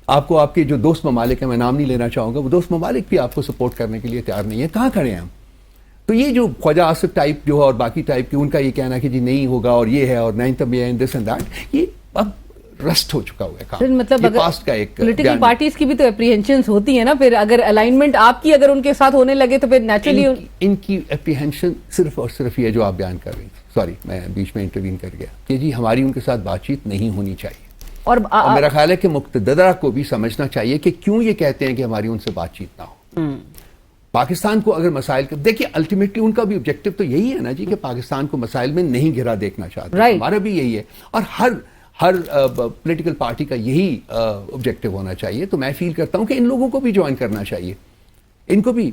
آپ کو آپ کے جو دوست ممالک ہیں, میں نام نہیں لینا چاہوں گا, وہ دوست ممالک بھی آپ کو سپورٹ کرنے کے لیے تیار نہیں ہے. کہاں کھڑے ہیں ہم؟ تو یہ جو خواجہ آصف ٹائپ جو ہے اور باقی ٹائپ کے, ان کا یہ کہنا کہ جی نہیں ہوگا اور یہ ہے اور 9th میں ہے دس اینڈ دیٹ, یہ اب رسٹ ہو چکا ہوا ہے کام. مطلب پاسٹ کا ایک پولیٹیکل پارٹیز کی بھی تو اپریہنشنز ہوتی ہیں نا, پھر اگر الائنمنٹ آپ کی اگر ان کے ساتھ ہونے لگے تو پھر نیچرلی ان کی اپریہنشن صرف اور صرف یہ جو آپ بیان کر رہی تھی, سوری میں بیچ میں انٹروین کر گیا, کہ جی ہماری ان کے ساتھ بات چیت نہیں ہونی چاہیے. اور میرا خیال ہے کہ مقتدرہ کو بھی سمجھنا چاہیے کہ کیوں یہ کہتے ہیں کہ ہماری ان سے بات چیت نہ ہو. پاکستان کو اگر مسائل دیکھیے, الٹیمیٹلی ان کا بھی آبجیکٹو تو یہی ہے نا جی کہ پاکستان کو مسائل میں نہیں گھرا دیکھنا چاہتے. ہمارا بھی یہی ہے, اور ہر پولیٹیکل پارٹی کا یہی آبجیکٹو ہونا چاہیے. تو میں فیل کرتا ہوں کہ ان لوگوں کو بھی جوائن کرنا چاہیے, ان کو بھی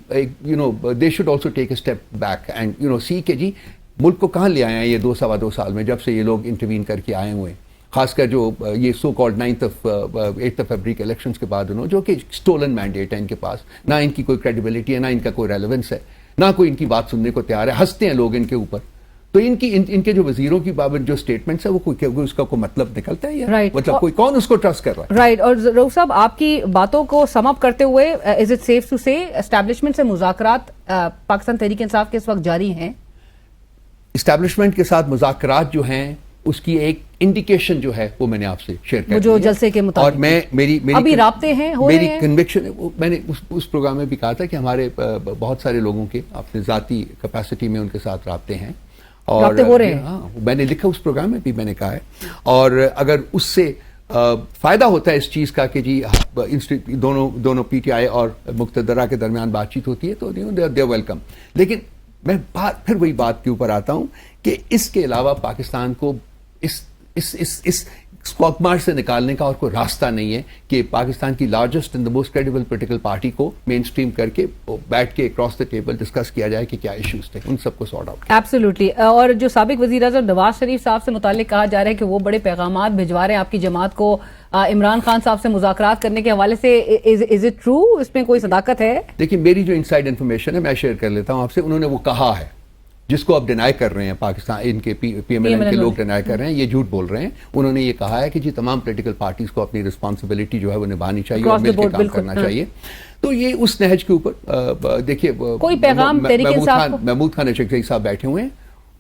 they should also take a step back and see کہ جی ملک کو کہاں لے آئے ہیں یہ 2-2.25 سال میں, جب سے یہ لوگ انٹروین کر کے آئے ہوئے ہیں. خاص کر جو یہ سو کالڈ 8 فیبرری کے الیکشنز کے بعد جو کہ اسٹولن مینڈیٹ ہے ان کے پاس, نہ ان کی کوئی کریڈیبلٹی ہے, نہ ان کا کوئی ریلیونس ہے, نہ کوئی ان کی بات سننے کو تیار ہے, ہنستے ہیں لوگ ان کے اوپر. تو इनके जो वजीरों की बाबत जो स्टेटमेंट्स है वो कोई उसका कोई मतलब निकलता है या Right. मतलब कोई कौन उसको ट्रस्ट कर रहा है? राइट और रऊफ साहब आपकी बातों को सम अप करते हुए इज इट सेफ टू से एस्टैब्लिशमेंट से मुज़ाकरात पाकिस्तान तहरीक इंसाफ के इस वक्त जारी हैं? इस्टेब्लिशमेंट के साथ मुज़ाकरात जो हैं उसकी एक इंडिकेशन जो है वो मैंने आपसे शेयर कर वो जो दी है। जलसे के मुताबिक और मैं मेरी अभी राब्ते हैं, हो रहे मेरी हैं? कन्विक्शन मैंने उस प्रोग्राम में भी कहा था कि हमारे बहुत सारे लोगों के अपने ज़ाती कैपेसिटी में उनके साथ राब्ते हैं और राब्ते हो रहे हैं। हाँ, मैंने लिखा उस प्रोग्राम में भी मैंने कहा है और अगर उससे फायदा होता है इस चीज़ का कि जी दोनों पीटीआई और मुक्तदरा के दरमियान बातचीत होती है तो दे वेलकम। लेकिन मैं फिर वही बात के ऊपर आता हूं कि इसके अलावा पाकिस्तान को इस स्क्वागमार्ट से निकालने का और कोई रास्ता नहीं है कि पाकिस्तान की largest and the most credible political party को मेन स्ट्रीम करके बैठ के अक्रॉस द टेबल डिस्कस किया जाए कि क्या इश्यूज थे, उन सबको सॉर्ट आउट। एब्सोल्युटली। और जो साबिक वजीर आज़म नवाज शरीफ साहब से मुतालिक कहा जा रहा है कि वो बड़े पैगामात भिजवा रहे हैं आपकी जमात को इमरान खान साहब से मुज़ाकरात करने के हवाले से, इज इट ट्रू? इसमें कोई सदाकत है? देखिए मेरी जो इनसाइड इन्फॉर्मेशन है मैं शेयर कर लेता हूं आपसे। उन्होंने वो कहा है जिसको अब डिनाई कर रहे हैं पाकिस्तान इनके पीएमएलएन के लोग डिनाई कर रहे हैं, ये झूठ बोल रहे हैं। उन्होंने ये कहा है कि जी तमाम पॉलिटिकल पार्टीज को अपनी रिस्पांसिबिलिटी जो है वो निभानी चाहिए और मिलकर काम करना चाहिए। तो ये उस नहज के ऊपर देखिए कोई पैगाम तहरीक इंसाफ को महमूद खान अशरफ साहब बैठे हुए हैं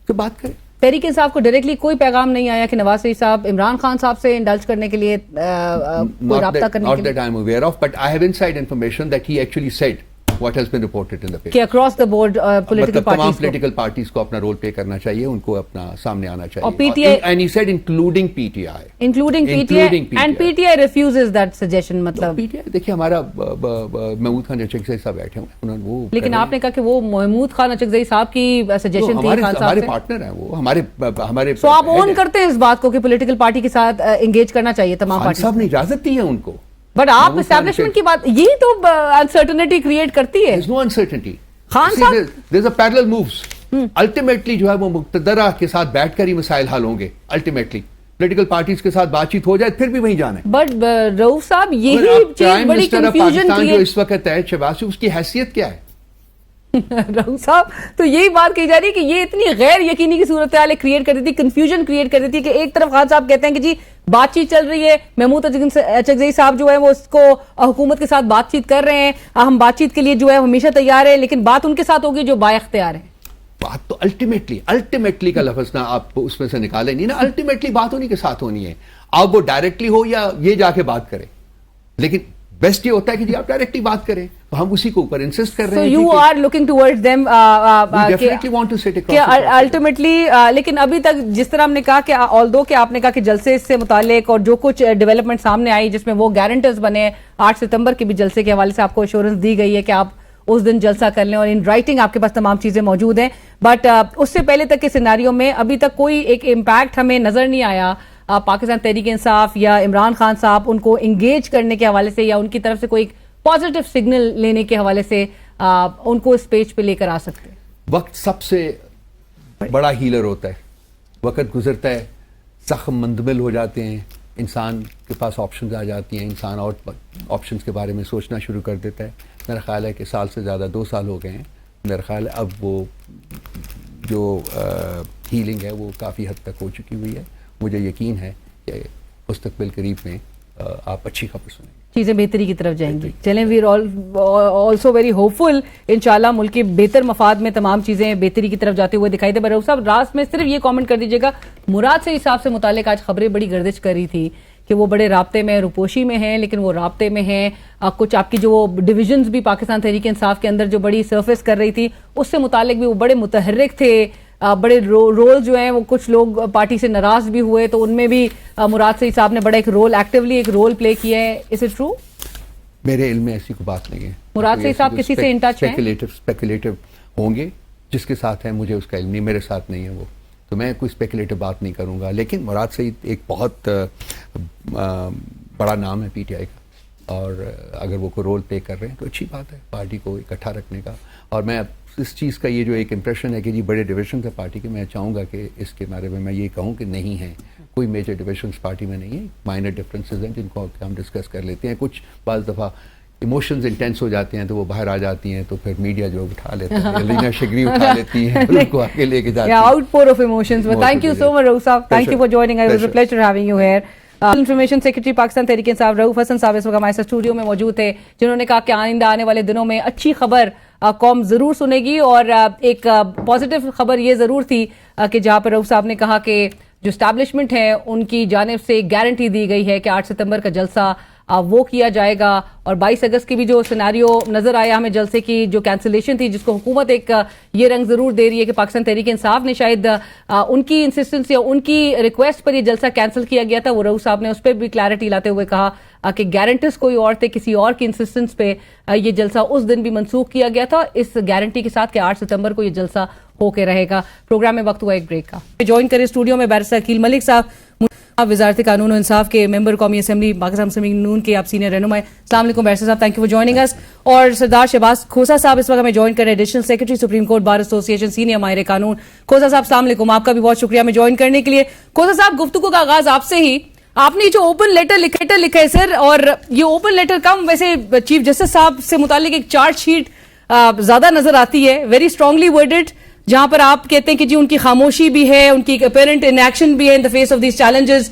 तो बात करें। तहरीक इंसाफ को डायरेक्टली कोई पैगाम नहीं आया कि नवाज शरीफ साहब इमरान खान साहब से इंडल्ज करने के लिए कोई राब्ता करने के Not लिए? that I'm aware of, but I have inside information that he actually said what has been reported in the paper. कि अक्रॉस द बोर्ड पॉलिटिकल मतलब तमाम पार्टीज पॉलिटिकल पार्टीज को अपना रोल प्ले करना चाहिए, उनको अपना सामने आना चाहिए। और PTI and he said including PTI. Including PTI and PTI refuses that suggestion. मतलब PTI देखिए हमारा महमूद खान अचकज़ई साहब बैठे हुए हैं, उन्होंने वो लेकिन आपने कहा कि वो महमूद खान अचकज़ई साहब की सजेशन थी खान साहब हमारे से, पार्टनर हैं वो हमारे तो आप ओन करते हैं इस बात को कि पॉलिटिकल पार्टी के साथ एंगेज करना चाहिए तमाम खान पार्टी, साहब ने इजाजत दी है उनको। बट आप महमूद खान एस्टैब्लिशमेंट की बात, यही तो अनसर्टेनिटी क्रिएट करती है। There's no uncertainty. Khan See, साहब- there's a parallel moves. Ultimately जो है वो मुक्तदरा के साथ बैठकर ही मसाइल हल होंगे। Ultimately पॉलिटिकल पार्टीज के साथ बातचीत हो जाए फिर भी वहीं जाना है। बट रऊफ साहब यही प्राइम चीज बड़ी मिनिस्टर ऑफ कंफ्यूजन पाकिस्तान जो क्रिएट इस वक्त है शहबाज, उसकी हैसियत क्या है? रऊफ साहब तो यही बात कही जा रही है कि ये इतनी गैर यकीनी की सूरत हाल क्रिएट कर देती, कंफ्यूजन क्रिएट कर देती है कि एक तरफ खान साहब कहते हैं कि जी बातचीत चल रही है, महमूद अचकज़ई साहब जो है वो उसको हुकूमत के साथ बातचीत कर रहे हैं, हम बातचीत के लिए जो है हमेशा तैयार है, लेकिन बात उनके साथ होगी जो बाइख्तियार है। बात तो अल्टीमेटली का लफ्ज ना आप उसमें से निकाले नहीं ना। अल्टीमेटली बात उन्हीं के साथ होनी है, आप वो डायरेक्टली हो या ये जाके बात करें। लेकिन बेस्ट ये होता है कि जी आप डायरेक्टली बात करें, तो हम उसी के ऊपर इंसिस्ट कर रहे हैं। You are looking towards them definitely want to sit across ultimately. लेकिन अभी तक जिस तरह हमने कहा कि ऑल्दो कि आपने कहा कि जलसे से मुतालिक और जो कुछ डेवलपमेंट सामने आई जिसमें वो गारंटर्स बने, 8 सितंबर के भी जलसे के हवाले से आपको एश्योरेंस दी गई है कि आप उस दिन जलसा कर लें और इन राइटिंग आपके पास तमाम चीजें मौजूद हैं, बट उससे पहले तक के सिनारियो में अभी तक कोई एक इम्पैक्ट हमें नजर नहीं आया पाकिस्तान तहरीक इंसाफ या इमरान खान साहब उनको इंगेज करने के हवाले से या उनकी तरफ से कोई पॉजिटिव सिग्नल लेने के हवाले से उनको इस पेज पे लेकर आ सकते हैं। वक्त सबसे बड़ा हीलर होता है। वक्त गुजरता है, जख्म मंदमिल हो जाते हैं, इंसान के पास ऑप्शंस आ जाती हैं, इंसान और ऑप्शंस के बारे में सोचना शुरू कर देता है। मेरा ख्याल है कि साल से ज़्यादा 2 साल हो गए हैं। मेरा ख्याल है अब वो जो हीलिंग है वो काफ़ी हद तक हो चुकी हुई है। मुझे यकीन है कि मुस्तकबिल करीब में आप अच्छी खबर सुनेंगे, चीजें बेहतरी की तरफ जाएंगी। चलें, we are also very hopeful, इंशाल्लाह मुल्क के बेहतर मफाद में तमाम चीजें बेहतरी की तरफ जाते हुए दिखाई दे। रऊफ साहब रात में सिर्फ ये कमेंट कर दीजिएगा, मुराद से हिसाब से मुतालिक आज खबरें बड़ी गर्दिश कर रही थी कि वो बड़े राब्ते में रुपोशी में हैं, लेकिन वो राब्ते में हैं कुछ आपकी जो डिविजन्स भी पाकिस्तान तहरीक इंसाफ के अंदर जो बड़ी सरफेस कर रही थी उससे मुतालिक भी वो बड़े मुतहर्रिक थे, बड़े रोल जो हैं वो कुछ लोग पार्टी से नाराज भी हुए, तो उनमें भी मुराद सईद साहब ने बड़ा एक रोल एक्टिवली एक रोल प्ले किया है। Is it true? मेरे इल्म में ऐसी कोई बात नहीं है। मुराद सईद साहब किसी से इन टच हैं? स्पेकुलेटिव होंगे, जिसके साथ है मुझे उसका इल्म नहीं, मेरे साथ नहीं है वो, तो मैं कोई स्पेकुलेटिव बात नहीं करूंगा। लेकिन मुराद सईद एक बहुत बड़ा नाम है पीटीआई का, और अगर वो कोई रोल प्ले कर रहे हैं तो अच्छी बात है पार्टी को इकट्ठा रखने का। और मैं इस चीज़ का ये जो एक इम्प्रेशन है कि जी बड़े डिविजन है पार्टी के, मैं चाहूँगा कि इसके बारे में मैं ये कहूँ कि नहीं है, कोई मेजर डिविजन्स पार्टी में नहीं है, माइनर डिफरेंसेस हैं जिनको हम डिस्कस कर लेते हैं। कुछ बाज़ दफ़ा इमोशंस इंटेंस हो जाते हैं तो वो बाहर आ जाती हैं, तो फिर मीडिया जो उठा लेता है, लीना शिगरी उठा लेती हैं और उनको आगे लेके जाती हैं. Outpour of emotions. But thank you so much, Rauf साहब. Thank you for joining. It was a pleasure having you here. Information secretary Pakistan Tehreek Insaf Rauf Hasan sahab इस वक्त हमारे साथ स्टूडियो में मौजूद थे, जिन्होंने कहा कि आइंदा आने वाले दिनों में अच्छी खबर कौम जरूर सुनेगी. और एक पॉजिटिव खबर ये जरूर थी कि जहां पर रऊफ साहब ने कहा कि जो एस्टैब्लिशमेंट है उनकी जानिब से गारंटी दी गई है कि 8 सितंबर का जलसा वो किया जाएगा. और 22 अगस्त की भी जो सिनेरियो नजर आया हमें जलसे की जो कैंसिलेशन थी, जिसको हुकूमत एक ये रंग जरूर दे रही है कि पाकिस्तान तहरीक इंसाफ ने शायद उनकी इंसिस्टेंस या उनकी रिक्वेस्ट पर ये जलसा कैंसिल किया गया था. वो रऊफ साहब ने उस पर भी क्लैरिटी लाते हुए कहा कि गारंटीज कोई और थे, किसी और की इंसिस्टेंस पे ये जलसा उस दिन भी मनसूख किया गया था, इस गारंटी के साथ कि 8 सितंबर को ये जलसा होके रहेगा. प्रोग्राम में वक्त हुआ एक ब्रेक का. ज्वाइन करें स्टूडियो में बैरिस्टर अकील मलिक साहब, वजारत कानून और इंसाफ के मेंबर कौमी असम्बली पाकिस्तान मुस्लिम लीग नून के आप सीनियर रहनुमाई. अस्सलाम वालेकुम बैरिस्टर साहब, thank you for joining us. और सरदार शहबाज खोसा साहब इस वक्त हमें ज्वाइन कर रहे हैं, additional secretary supreme court bar association, senior माहिर कानून. खोसा साहब अस्सलाम वालेकुम, आपका भी बहुत शुक्रिया हमें ज्वाइन करने के लिए. खोसा साहब, गुफ्तगू का आगाज आपसे ही. आपने जो ओपन लेटर लिखा है सर, और ये ओपन लेटर कम वैसे चीफ जस्टिस साहब से मुतालिक एक चार्जशीट ज्यादा नजर आती है, वेरी स्ट्रांगली वर्डेड, जहां पर आप कहते हैं कि जी उनकी खामोशी भी है, उनकी अपेरेंट इनएक्शन भी है in the face of these challenges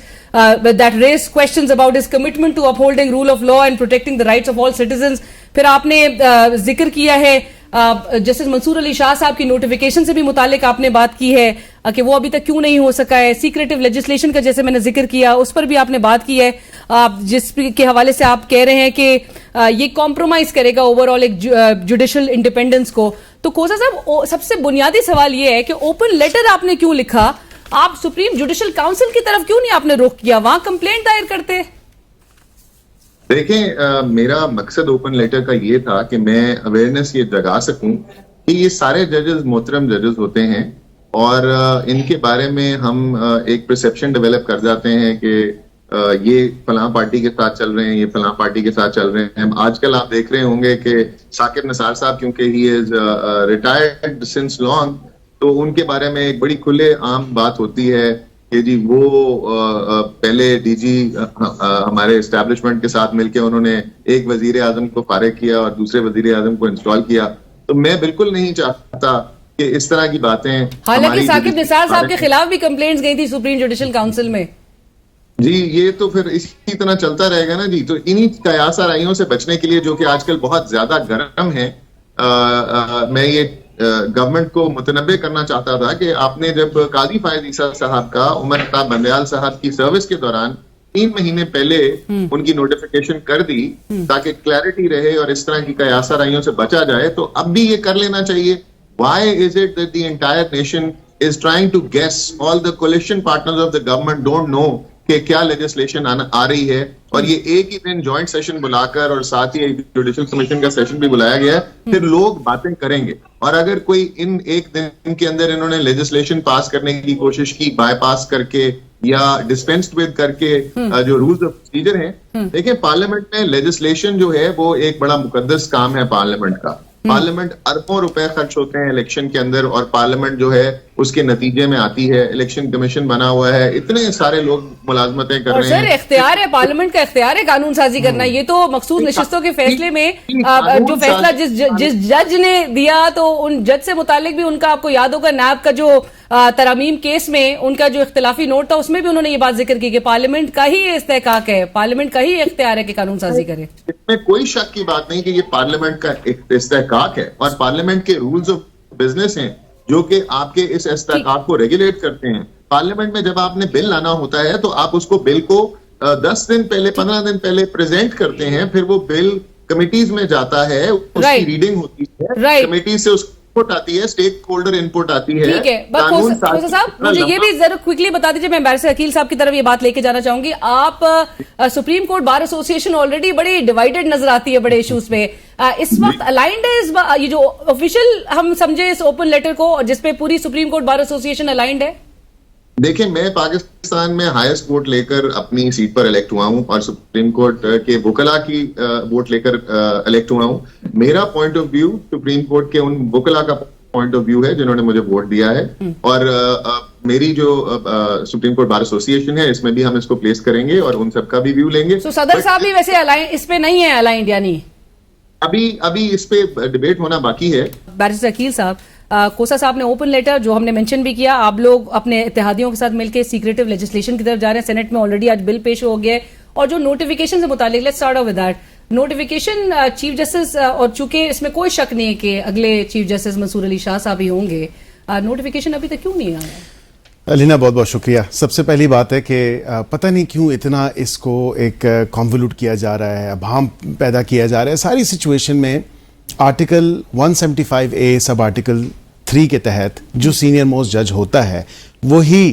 that raise questions about his commitment to upholding rule of law and protecting the rights of all citizens. फिर आपने जिक्र किया है जस्टिस मंसूर अली शाह साहब की नोटिफिकेशन से भी मुतालिक आपने बात की है कि वो अभी तक क्यों नहीं हो सका है. सीक्रेटिव लेजिस्लेशन का जैसे मैंने जिक्र किया उस पर भी आपने बात की है, जिसके हवाले से आप कह रहे हैं कि ये कॉम्प्रोमाइज करेगा ओवरऑल एक जुडिशल इंडिपेंडेंस को. तो खोसा साहब, सबसे बुनियादी सवाल ये है कि ओपन लेटर आपने क्यों लिखा, आप सुप्रीम जुडिशल काउंसिल की तरफ क्यों नहीं आपने रुख किया, वहां कंप्लेंट दायर करते? देखें, मेरा मकसद ओपन लेटर का ये था कि मैं अवेयरनेस ये जगा सकूं कि ये सारे जजेस मोहतरम जजेस होते हैं और इनके बारे में हम एक परसेप्शन डेवलप कर जाते हैं कि ये फलां पार्टी के साथ चल रहे हैं, ये फलां पार्टी के साथ चल रहे हैं. आजकल आप देख रहे होंगे कि साकिब निसार साहब, क्योंकि he is retired since long, तो उनके बारे में एक बड़ी खुले आम बात होती है कि जी वो पहले डीजी हमारे एस्टैब्लिशमेंट के साथ मिलकर उन्होंने एक वजीर आजम को फारिग किया और दूसरे वजीर आजम को इंस्टॉल किया. तो मैं बिल्कुल नहीं चाहता कि इस तरह की बातें. हालांकि साकिब निसार साहब के खिलाफ भी कंप्लेंट्स गई थी सुप्रीम जुडिशल काउंसिल में. जी, ये तो फिर इसी तरह चलता रहेगा ना जी. तो इन्हीं कयास आराइयों से बचने के लिए, जो कि आजकल बहुत ज्यादा गर्म है, मैं ये गवर्नमेंट को मुतनब्बे करना चाहता था कि आपने जब काजी फायद ईसा साहब का उमर अताब बंदयाल साहब की सर्विस के दौरान 3 महीने पहले उनकी नोटिफिकेशन कर दी ताकि क्लैरिटी रहे और इस तरह की कयास आराइयों से बचा जाए, तो अब भी ये कर लेना चाहिए. Why is it that the entire nation is trying to guess? All the coalition partners of the government don't know कि क्या लेजिस्लेशन आ रही है, और ये एक ही दिन जॉइंट सेशन बुलाकर और साथ ही एक जुडिशल कमीशन का सेशन भी बुलाया गया है. फिर लोग बातें करेंगे, और अगर कोई इन एक दिन के अंदर इन्होंने लेजिस्लेशन पास करने की कोशिश की बाईपास करके या डिस्पेंस्ड विद करके जो रूल्स ऑफ प्रोसीजर हैं. देखिए, पार्लियामेंट में लेजिस्लेशन जो है वो एक बड़ा मुकद्दस काम है पार्लियामेंट का. पार्लियामेंट अरबों रुपए खर्च होते हैं इलेक्शन के अंदर, और पार्लियामेंट जो है उसके नतीजे में आती है. इलेक्शन कमीशन बना हुआ है, इतने सारे लोग मुलाजमतें कर रहे हैं. सर, इख्तियार है पार्लियामेंट का, इख्तियार है कानून साजी करना. ये तो मखसूस नशिस्तों के फैसले में जो फैसला जिस जज ने दिया, तो उन जज से मुतालिक भी उनका, आपको याद होगा नैब का जो तरमीम केस में उनका जो इख्तिलाफी नोट था, उसमें भी उन्होंने ये बात जिक्र की कि पार्लियामेंट का ही इस्तेहकाक है, पार्लियामेंट का ही इख्तियार है कि कानून साजी करे. इसमें कोई शक की बात नहीं कि ये पार्लियामेंट का इस्तेहकाक है, और पार्लियामेंट के रूल्स ऑफ बिजनेस हैं जो कि आपके इस इस्तेहकाक को रेगुलेट करते हैं. पार्लियामेंट में जब आपने बिल लाना होता है तो आप उसको बिल को 10 दिन पहले, 15 दिन पहले प्रेजेंट करते हैं, फिर वो बिल कमिटीज में जाता है, उसकी रीडिंग होती है, कमिटी से उसको इनपुट आती है, स्टेक होल्डर इनपुट आती है. ठीक है, खोसा साहब मुझे ये भी जरा क्विकली बता दीजिए, मैं बैरिस्टर अकील साहब की तरफ ये बात लेके जाना चाहूंगी. आप supreme court bar association already बड़ी डिवाइडेड नजर आती है बड़े इश्यूज पे. इस वक्त अलाइंड है ये जो ऑफिशियल हम समझे इस ओपन लेटर को, जिसपे पूरी supreme court bar association aligned है? देखिए, मैं पाकिस्तान में हाईएस्ट वोट लेकर अपनी सीट पर इलेक्ट हुआ हूं और सुप्रीम कोर्ट के वकला की वोट लेकर इलेक्ट हुआ हूं. मेरा point of view supreme court के उन वकला का पॉइंट ऑफ व्यू है जिन्होंने मुझे वोट दिया है, और मेरी जो सुप्रीम कोर्ट बार एसोसिएशन है, इसमें भी हम इसको प्लेस करेंगे और उन सबका भी व्यू लेंगे. सदर साहब भी वैसे इसमें नहीं है अलाइंड, यानी ابھی اس پہ ڈبیٹ ہونا باقی ہے. बैरिस्टर अकील साहब, कोसा साहब ने ओपन लेटर जो हमने मेंशन भी किया, आप लोग अपने इत्तेहादियों के साथ मिलकर सीक्रेटिव लेजिस्लेशन की तरफ जा रहे हैं. सेनेट में ऑलरेडी आज बिल पेश हो गया है और जो नोटिफिकेशन से मुतालिक, let's start of with that notification. Chief justice, और चूंकि इसमें कोई शक नहीं है कि अगले चीफ जस्टिस मंसूर अली शाह साहब ही होंगे, नोटिफिकेशन अभी तक क्यों नहीं आया? अलीना, बहुत बहुत शुक्रिया. सबसे पहली बात है कि पता नहीं क्यों इतना इसको एक कॉन्वोल्यूट किया जा रहा है, अभाम पैदा किया जा रहा है. सारी सिचुएशन में आर्टिकल 175A सब आर्टिकल 3 के तहत जो सीनियर मोस्ट जज होता है वही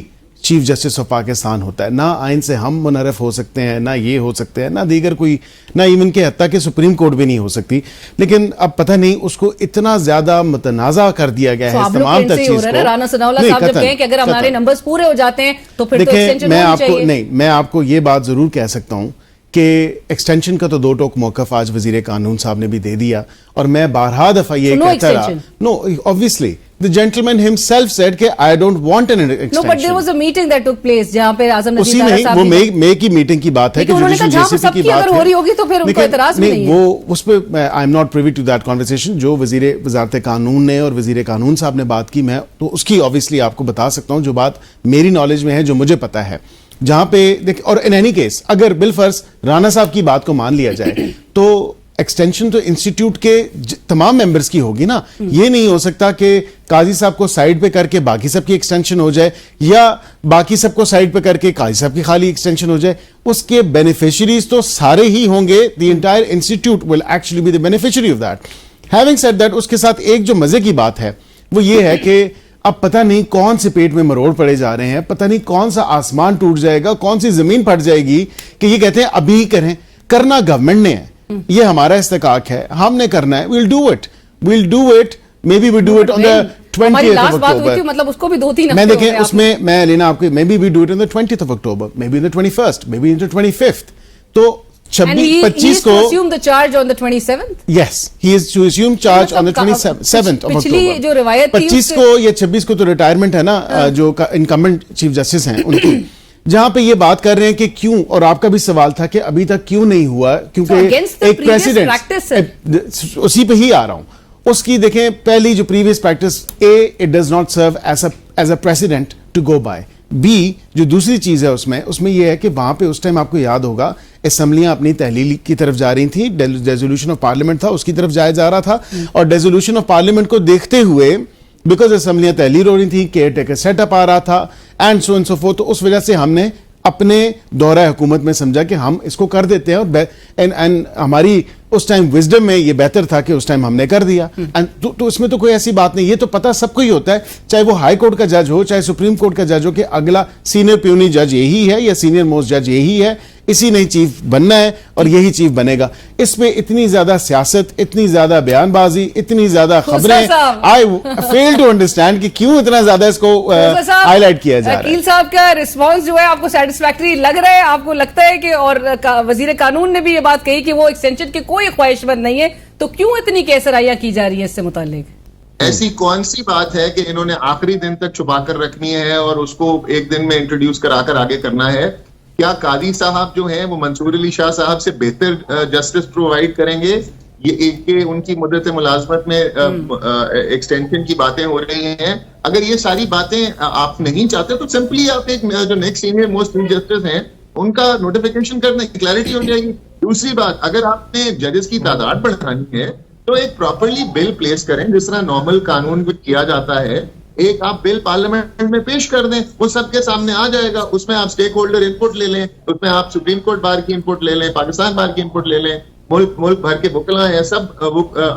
चीफ जस्टिस ऑफ पाकिस्तान होता है. ना आइन से हम मुनरफ हो सकते हैं, ना ये हो सकते हैं, ना दीगर कोई, ना इवन के हत्ता के सुप्रीम कोर्ट भी नहीं हो सकती. लेकिन अब पता नहीं उसको इतना ज्यादा मुतनाज़ा कर दिया गया है तमाम तर चीज को. राना सनाउल्लाह साहब जब कहें कि अगर हमारे नंबर्स पूरे हो जाते हैं तो फिर तो एक्सटेंशन होनी चाहिए. मैं आपको ये बात जरूर कह सकता हूं कि एक्सटेंशन का तो दो टोक मौकफ आज वजीर कानून साहब ने भी दे दिया और मैं बारहा दफा ये कहता रहा. No, obviously the gentleman himself said कि I don't want an extension. No, but there was a meeting that took place जहाँ पे आज़म नज़ीर तारा साहब, वो मई की मीटिंग की बात है कि जुडिशल जेसीपी की बात हो रही होगी तो फिर उनको एतराज भी नहीं है. वो उस पे I am not privy to that conversation. जो वज़ारत कानून ने और वज़ीर कानून साहब ने बात की, मैं तो उसकी ऑब्वियसली आपको बता सकता हूँ जो बात मेरी नॉलेज में है, जो मुझे पता है. जहाँ पे देख, और इन एनी केस अगर बिलफर्ज राना साहब की बात को मान लिया जाए तो एक्सटेंशन तो इंस्टीट्यूट के तमाम मेंबर्स की होगी ना. ये नहीं हो सकता कि काजी साहब को साइड पे करके बाकी सब की एक्सटेंशन हो जाए या बाकी सबको साइड पे करके काजी साहब की खाली एक्सटेंशन हो जाए. उसके बेनिफिशियरीज तो सारे ही होंगे. The entire institute will actually be the beneficiary of that. Having said that, उसके साथ एक जो मजे की बात है वो ये है कि अब पता नहीं कौन से पेट में मरोड़ पड़े जा रहे हैं, पता नहीं कौन सा आसमान टूट जाएगा, कौन सी जमीन फट जाएगी कि ये कहते हैं अभी ही करें. करना गवर्नमेंट ने है, ये हमारा इस्तेकाक है, हमने करना है. we'll do it, maybe we'll do it on the 20th of October. मतलब उसको भी 2-3 मैं देखें उसमें मैं लेना आपको, maybe we do it on the 20th of October, maybe on the 21st, maybe on the 25th. तो 26-25 को assume the charge on the 27th. Yes, he is to assume charge on the 27th of पिछली October. जो रिवायत थी 25 को या 26 को तो रिटायरमेंट है ना, जो इनकम्बेंट चीफ जस्टिस हैं उनकी. जहां पे ये बात कर रहे हैं कि क्यों, और आपका भी सवाल था कि अभी तक क्यों नहीं हुआ, क्योंकि एक प्रेसिडेंट, उसी पे ही आ रहा हूं. उसकी देखें पहली जो previous practice, it does not serve as a precedent to go by. B जो दूसरी चीज है उसमें यह है कि वहां पे उस टाइम आपको याद होगा असेंबलियां अपनी तहलील की तरफ जा रही थी, डेजोल्यूशन ऑफ पार्लियामेंट था उसकी तरफ जाया जा रहा था, और डेजोल्यूशन ऑफ पार्लियामेंट को देखते हुए बिकॉज असेंबलियां तहलील हो रही थी, केयर टेकर सेटअप आ रहा था and so and so fourth, तो उस वजह से हमने अपने दौरा हुकूमत में समझा कि हम इसको कर देते हैं. और एंड हमारी उस टाइम विजडम में ये बेहतर था कि उस टाइम हमने कर दिया. एंड तो इसमें तो कोई ऐसी बात नहीं, ये तो पता सबको ही होता है, चाहे वो हाई कोर्ट का जज हो, चाहे सुप्रीम कोर्ट का जज हो, कि अगला सीनियर प्यूनी जज यही है या सीनियर मोस्ट जज यही है, इसी ने चीफ बनना है और यही चीफ बनेगा. इसमें इतनी ज्यादा सियासत, इतनी ज्यादा बयानबाजी, इतनी ज्यादा खबरें, आई फेल टू अंडरस्टैंड कि क्यों इतना ज्यादा इसको हाईलाइट किया जा रहा है. अकील साहब का रिस्पांस जो है आपको सेटिस्फैक्टरी लग रहा है? आपको लगता है कि, और वजीर कानून ने भी ये बात कही कि वो एक्सटेंशन की कोई ख्वाहिशमंद नहीं है, तो क्यों इतनी केसराइयां की जा रही है इससे मुताल्लिक? ऐसी कौन सी बात है कि इन्होंने आखिरी दिन तक छुपा कर रखनी है और उसको एक दिन में इंट्रोड्यूस कराकर आगे करना है? क्या कादी साहब जो हैं वो मंसूर अली शाह साहब से बेहतर जस्टिस प्रोवाइड करेंगे? ये उनकी मुद्दत मुलाजमत में एक्सटेंशन की बातें हो रही हैं. अगर ये सारी बातें आप नहीं चाहते तो सिंपली आप एक जो next senior most chief justice हैं उनका नोटिफिकेशन कर दें, क्लैरिटी हो जाएगी. दूसरी बात, अगर आपने जजेस की तादाद बढ़ानी है तो एक प्रॉपरली बिल प्लेस करें, जिस तरह नॉर्मल कानून में किया जाता है. एक आप बिल पार्लियामेंट में पेश कर दें, वो सबके सामने आ जाएगा. उसमें आप स्टेक होल्डर इनपुट ले लें, उसमें आप सुप्रीम कोर्ट बार की इनपुट ले लें, पाकिस्तान बार की इनपुट ले लें, मुल्क भर के वकील हैं, सब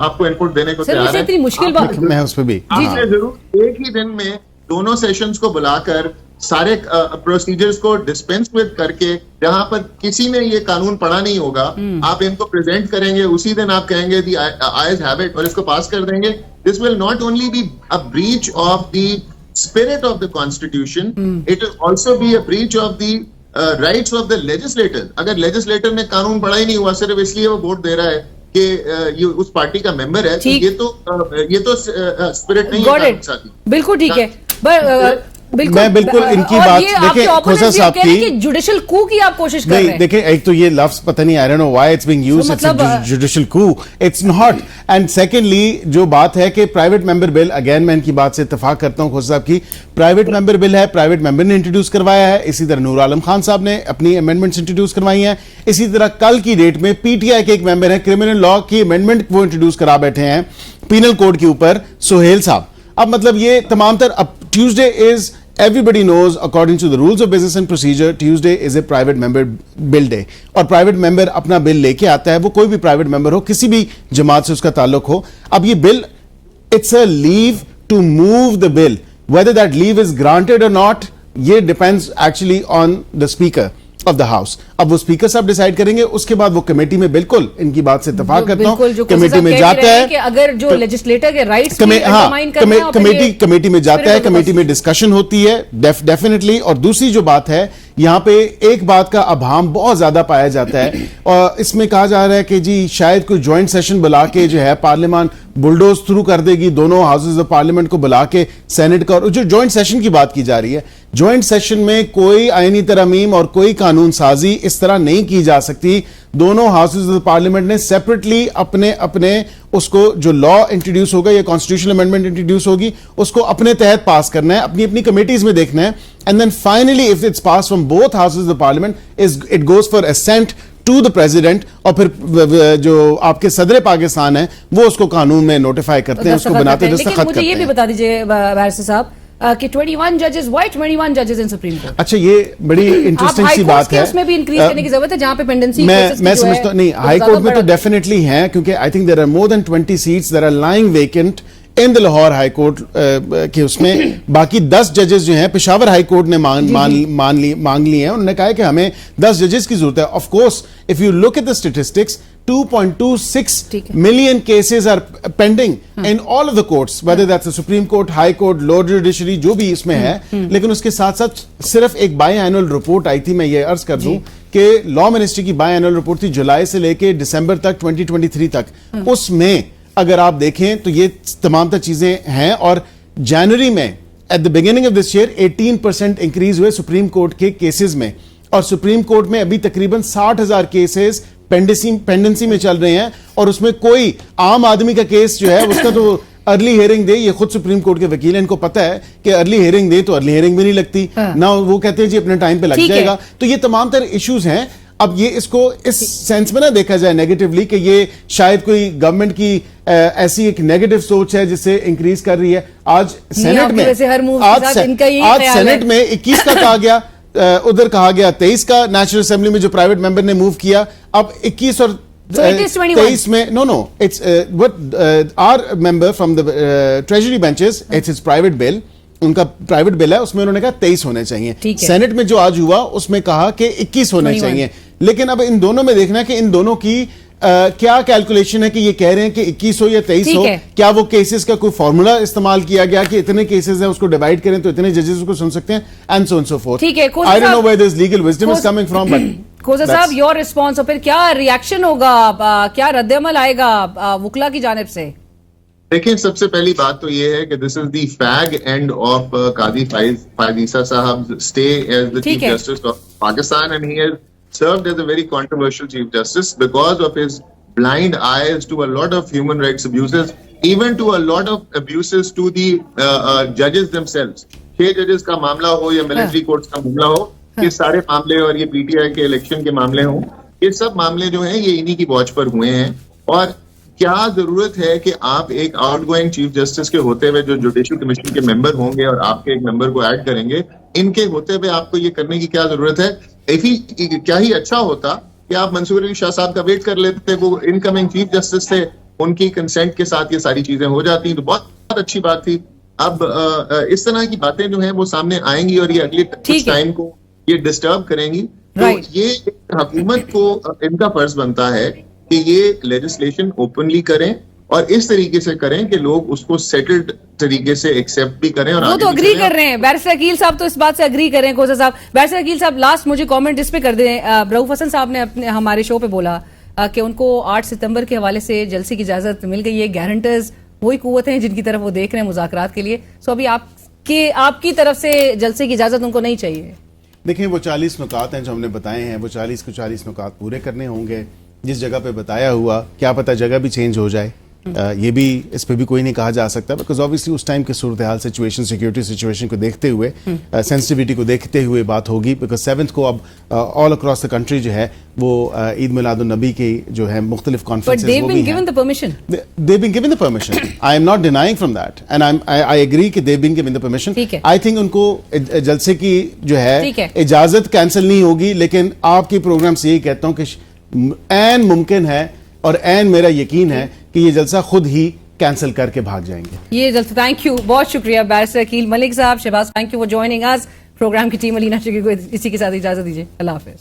आपको इनपुट देने को तैयार है. इतनी मुश्किल बात मैं उस पर भी आपने जरूर एक ही दिन में दोनों सेशंस को बुलाकर सारे प्रोसीजर्स को डिस्पेंस विद करके, जहां पर किसी ने ये कानून पढ़ा नहीं होगा, आप इनको प्रेजेंट करेंगे, उसी दिन आप कहेंगे दी आयज हैव इट और इसको पास कर देंगे. This will not only be a breach of the spirit of the constitution, it will also be a breach of the rights of the legislator. अगर लेजिस्लेटर ने कानून पढ़ा ही नहीं हुआ, सिर्फ इसलिए वो वोट दे रहा है कि ये उस पार्टी का मेंबर है, तो ये तो स्पिरिट नहीं है. बिल्कुल ठीक है. میں بالکل ان کی بات دیکھیں خوزہ صاحب کی جوڈیشل کو کی آپ کوشش کر رہے ہیں. نہیں دیکھیں ایک تو یہ لفظ پتہ نہیں I don't know why it's being used it's a judicial coup it's not and secondly جو بات ہے کہ پرائیویٹ ممبر بل اگین میں ان کی بات سے اتفاق کرتا ہوں خوزہ صاحب کی پرائیویٹ ممبر بل ہے پرائیویٹ ممبر نے انٹروڈیوس کروایا ہے اسی طرح نور عالم خان صاحب نے اپنی امینڈمنٹس انٹروڈیوس کروائی ہیں اسی طرح کل کی ڈیٹ میں پی ٹی آئی کے ایک ممبر ہیں کرمنل لا کی امینڈمنٹ وہ انٹروڈیوس کرا بیٹھے ہیں پینل کوڈ کے اوپر سہیل صاحب. اب مطلب یہ تمام تر اب Tuesday is everybody knows according to the rules of business and procedure Tuesday is a private member bill day اور private member اپنا بل لے کے آتا ہے وہ کوئی بھی private member ہو کسی بھی جماعت سے اس کا تعلق ہو. اب یہ بل it's a leave to move the bill whether that leave is granted or not یہ depends actually on the speaker of the house. اب وہ اسپیکر صاحب ڈیسائیڈ کریں گے اس کے بعد وہ کمیٹی میں بالکل ان کی بات سے اتفاق کرتا ہوں کمیٹی میں جاتا ہے کہ اگر جو لیجسلیٹر کے رائٹس کمیٹی میں جاتا ہے کمیٹی میں ڈسکشن ہوتی ہے ڈیفینیٹلی. اور دوسری جو بات ہے یہاں پہ ایک بات کا ابہام بہت زیادہ پایا جاتا ہے اور اس میں کہا جا رہا ہے کہ جی شاید کوئی جوائنٹ سیشن بلا کے جو ہے پارلیمان بلڈوز تھرو کر دے گی دونوں ہاؤسز آف پارلیمنٹ کو بلا کے سینٹ کا جو جوائنٹ سیشن کی بات کی جا رہی ہے جوائنٹ سیشن میں کوئی آئینی ترامیم اور کوئی قانون سازی اس طرح نہیں کی جا سکتی. دونوں ہاؤسز آف پارلیمنٹ نے سیپریٹلی اپنے اس کو جو لا انٹروڈیوس ہوگا یا کانسٹیٹیوشنل امینڈمنٹ انٹروڈیوس ہوگی اس کو اپنے تحت پاس کرنا ہے اپنی کمیٹیز میں دیکھنا ہے and then finally if it's passed from both houses of parliament it goes for assent to the president اور پھر جو آپ کے صدر پاکستان ہیں وہ اس کو قانون میں نوٹیفائی کرتے ہیں اس کو بناتے ہیں دستخط کرتے ہیں. مجھے یہ بھی بتا دیجیے بارسٹر صاحب کہ 21 ججز why 21 ججز ان سپریم کورٹ. اچھا یہ بڑی انٹرسٹنگ سی بات ہے اس میں بھی انکریز کرنے کی ضرورت ہے جہاں پہ پینڈنسی میں سمجھتا ہوں نہیں ہائی کورٹ میں تو ڈیفینیٹلی ہیں کیونکہ I think there are more than 20 seats there are lying vacant in the Lahore High Court کے اس میں باقی 10 ججز جو ہیں پشاور ہائی کورٹ نے مانگ لی ہیں انہوں نے کہا ہے کہ ہمیں 10 ججز کی ضرورت ہے. Of course if you look at the statistics 2.26 million cases are pending in all of the courts whether that's the Supreme Court, High Court, Lower Judiciary جو بھی اس میں ہے لیکن اس کے ساتھ ساتھ صرف ایک بائی اینول رپورٹ آئی تھی میں یہ عرض کر دوں کہ لا منسٹری کی بائی اینول رپورٹ تھی جولائی سے لے کے دسمبر تک 2023 تک اس میں اگر آپ دیکھیں تو یہ تمام تر چیزیں ہیں اور جنوری میں at the beginning of this year 18% increase ہوئے سپریم کورٹ کے کیسز میں اور سپریم کورٹ میں ابھی تقریباً 60,000 کیسز پینڈنسی میں چل رہے ہیں اور اس میں کوئی عام آدمی کا کیس جو ہے اس کا تو ارلی ہیئرنگ دے یہ خود سپریم کورٹ کے وکیل ہیں ان کو پتا ہے کہ ارلی ہیئرنگ دے تو ارلی ہیئرنگ بھی نہیں لگتی نہ وہ کہتے ہیں جی اپنے ٹائم پہ لگ جائے گا. تو یہ تمام تر ایشوز ہیں. اب یہ اس کو اس سینس میں نہ دیکھا جائے نیگیٹولی کہ یہ شاید کوئی گورنمنٹ کی ایسی ایک نیگیٹو سوچ ہے جس سے انکریز کر رہی ہے. آج سینٹ میں 21 کا کہا گیا ادھر کہا گیا 23 کا نیشنل اسمبلی میں جو پرائیویٹ ممبر نے موو کیا اب 21 اور 23 میں نو it's what our member from the treasury benches it's his private bill ان کا پرائیویٹ بل ہے اس میں انہوں نے کہا 23 ہونے چاہیے. سینٹ میں جو آج ہوا اس میں کہا کہ 21 ہونے چاہیے. لیکن اب ان دونوں میں دیکھنا ہے کہ ان دونوں کی کیا کیلکولیشن ہے کہ یہ کہہ رہے ہیں کہ 21 ہو یا 23 ہو کیا وہ کیسز کا کوئی فارمولا استعمال کیا گیا کہ اتنے کیسز ہیں اس کو ڈیوائڈ کریں تو اتنے ججز کو سن سکتے ہیں and so and so forth. I don't know where this legal wisdom is coming from but خوزہ صاحب یور ریسپانس پھر کیا ریئیکشن ہوگا کیا رد عمل آئے گا وکلا کی جانب سے. دیکھیں سب سے پہلی بات تو یہ ہے کہ دس از دی فیگ اینڈ آف قاضی فائز عیسیٰ صاحب stay as the chief justice of Pakistan and he has served as a very controversial chief justice because of his blind eyes to a lot of human rights abuses, even to a lot of abuses to the judges themselves. 6 judges کا معاملہ ہو یا military courts کا معاملہ ہو یہ سارے معاملے اور یہ پی ٹی آئی کے الیکشن کے معاملے ہوں یہ سب معاملے جو ہیں یہ انہی کی واچ پر ہوئے ہیں. اور کیا ضرورت ہے کہ آپ ایک آؤٹ گوئنگ چیف جسٹس کے ہوتے ہوئے جو جوڈیشل کمیشن کے ممبر ہوں گے اور آپ کے ایک ممبر کو ایڈ کریں گے ان کے ہوتے ہوئے آپ کو یہ کرنے کی کیا ضرورت ہے. کیا ہی اچھا ہوتا کہ آپ منصور علی شاہ صاحب کا ویٹ کر لیتے وہ انکمنگ چیف جسٹس تھے ان کی کنسنٹ کے ساتھ یہ ساری چیزیں ہو جاتی تو بہت اچھی بات تھی. اب اس طرح کی باتیں جو ہیں وہ سامنے آئیں گی اور یہ اگلے ٹائم کو یہ ڈسٹرب کریں گی. تو یہ حکومت کو ان کا فرض بنتا ہے کہ یہ لیجسلیشن اوپنلی کریں اور اس طریقے سے کریں کہ لوگ اس کو سیٹلڈ طریقے سے ایکسیپٹ بھی کریں. اور وہ تو اگری کر رہے ہیں بیرسٹر عقیل صاحب تو اس بات سے اگری کر رہے ہیں. خوزہ صاحب بیرسٹر عقیل صاحب لاسٹ مجھے کامنٹ اس پہ کر دیں. رؤوف حسن صاحب نے اپنے ہمارے شو پہ بولا کہ ان کو 8 ستمبر کے حوالے سے جلسے کی اجازت مل گئی ہے. گارنٹرز وہی قوت ہیں جن کی طرف وہ دیکھ رہے ہیں مذاکرات کے لیے. سو ابھی آپ کہ آپ کی طرف سے جلسے کی اجازت ان کو نہیں چاہیے؟ دیکھیں وہ 40 نکات ہیں جو ہم نے بتائے ہیں، وہ 40 نکات پورے کرنے ہوں گے. جس جگہ پہ بتایا ہوا کیا پتہ جگہ بھی چینج ہو جائے، یہ بھی اس پہ بھی کوئی نہیں کہا جا سکتا، بیکاز آبویسلی اس ٹائم کی صورتحال سچویشن سیکورٹی سچویشن کو دیکھتے ہوئے سینسٹیوٹی کو دیکھتے ہوئے بات ہوگی. بیکاز 7 کو اب آل اکراس دا کنٹری جو ہے وہ عید میلاد النبی کی جو ہے مختلف کانفرنسز وہ بھی ہیں. They've been given the permission. I am not denying from that, and I agree کہ they've been given the permission. I think ان کو جلسے کی جو ہے اجازت کینسل نہیں ہوگی، لیکن آپ کی پروگرام سے یہی کہتا ہوں کہ عین ممکن ہے اور عین میرا یقین ہے کہ یہ جلسہ خود ہی کینسل کر کے بھاگ جائیں گے. یہ جلسہ، تھینک یو، بہت شکریہ بیرسٹر عقیل ملک صاحب. Shahbaz, thank you for joining us. Programme کی ٹیم علینا شکیل کو اسی کے ساتھ اجازت دیجیے. اللہ حافظ.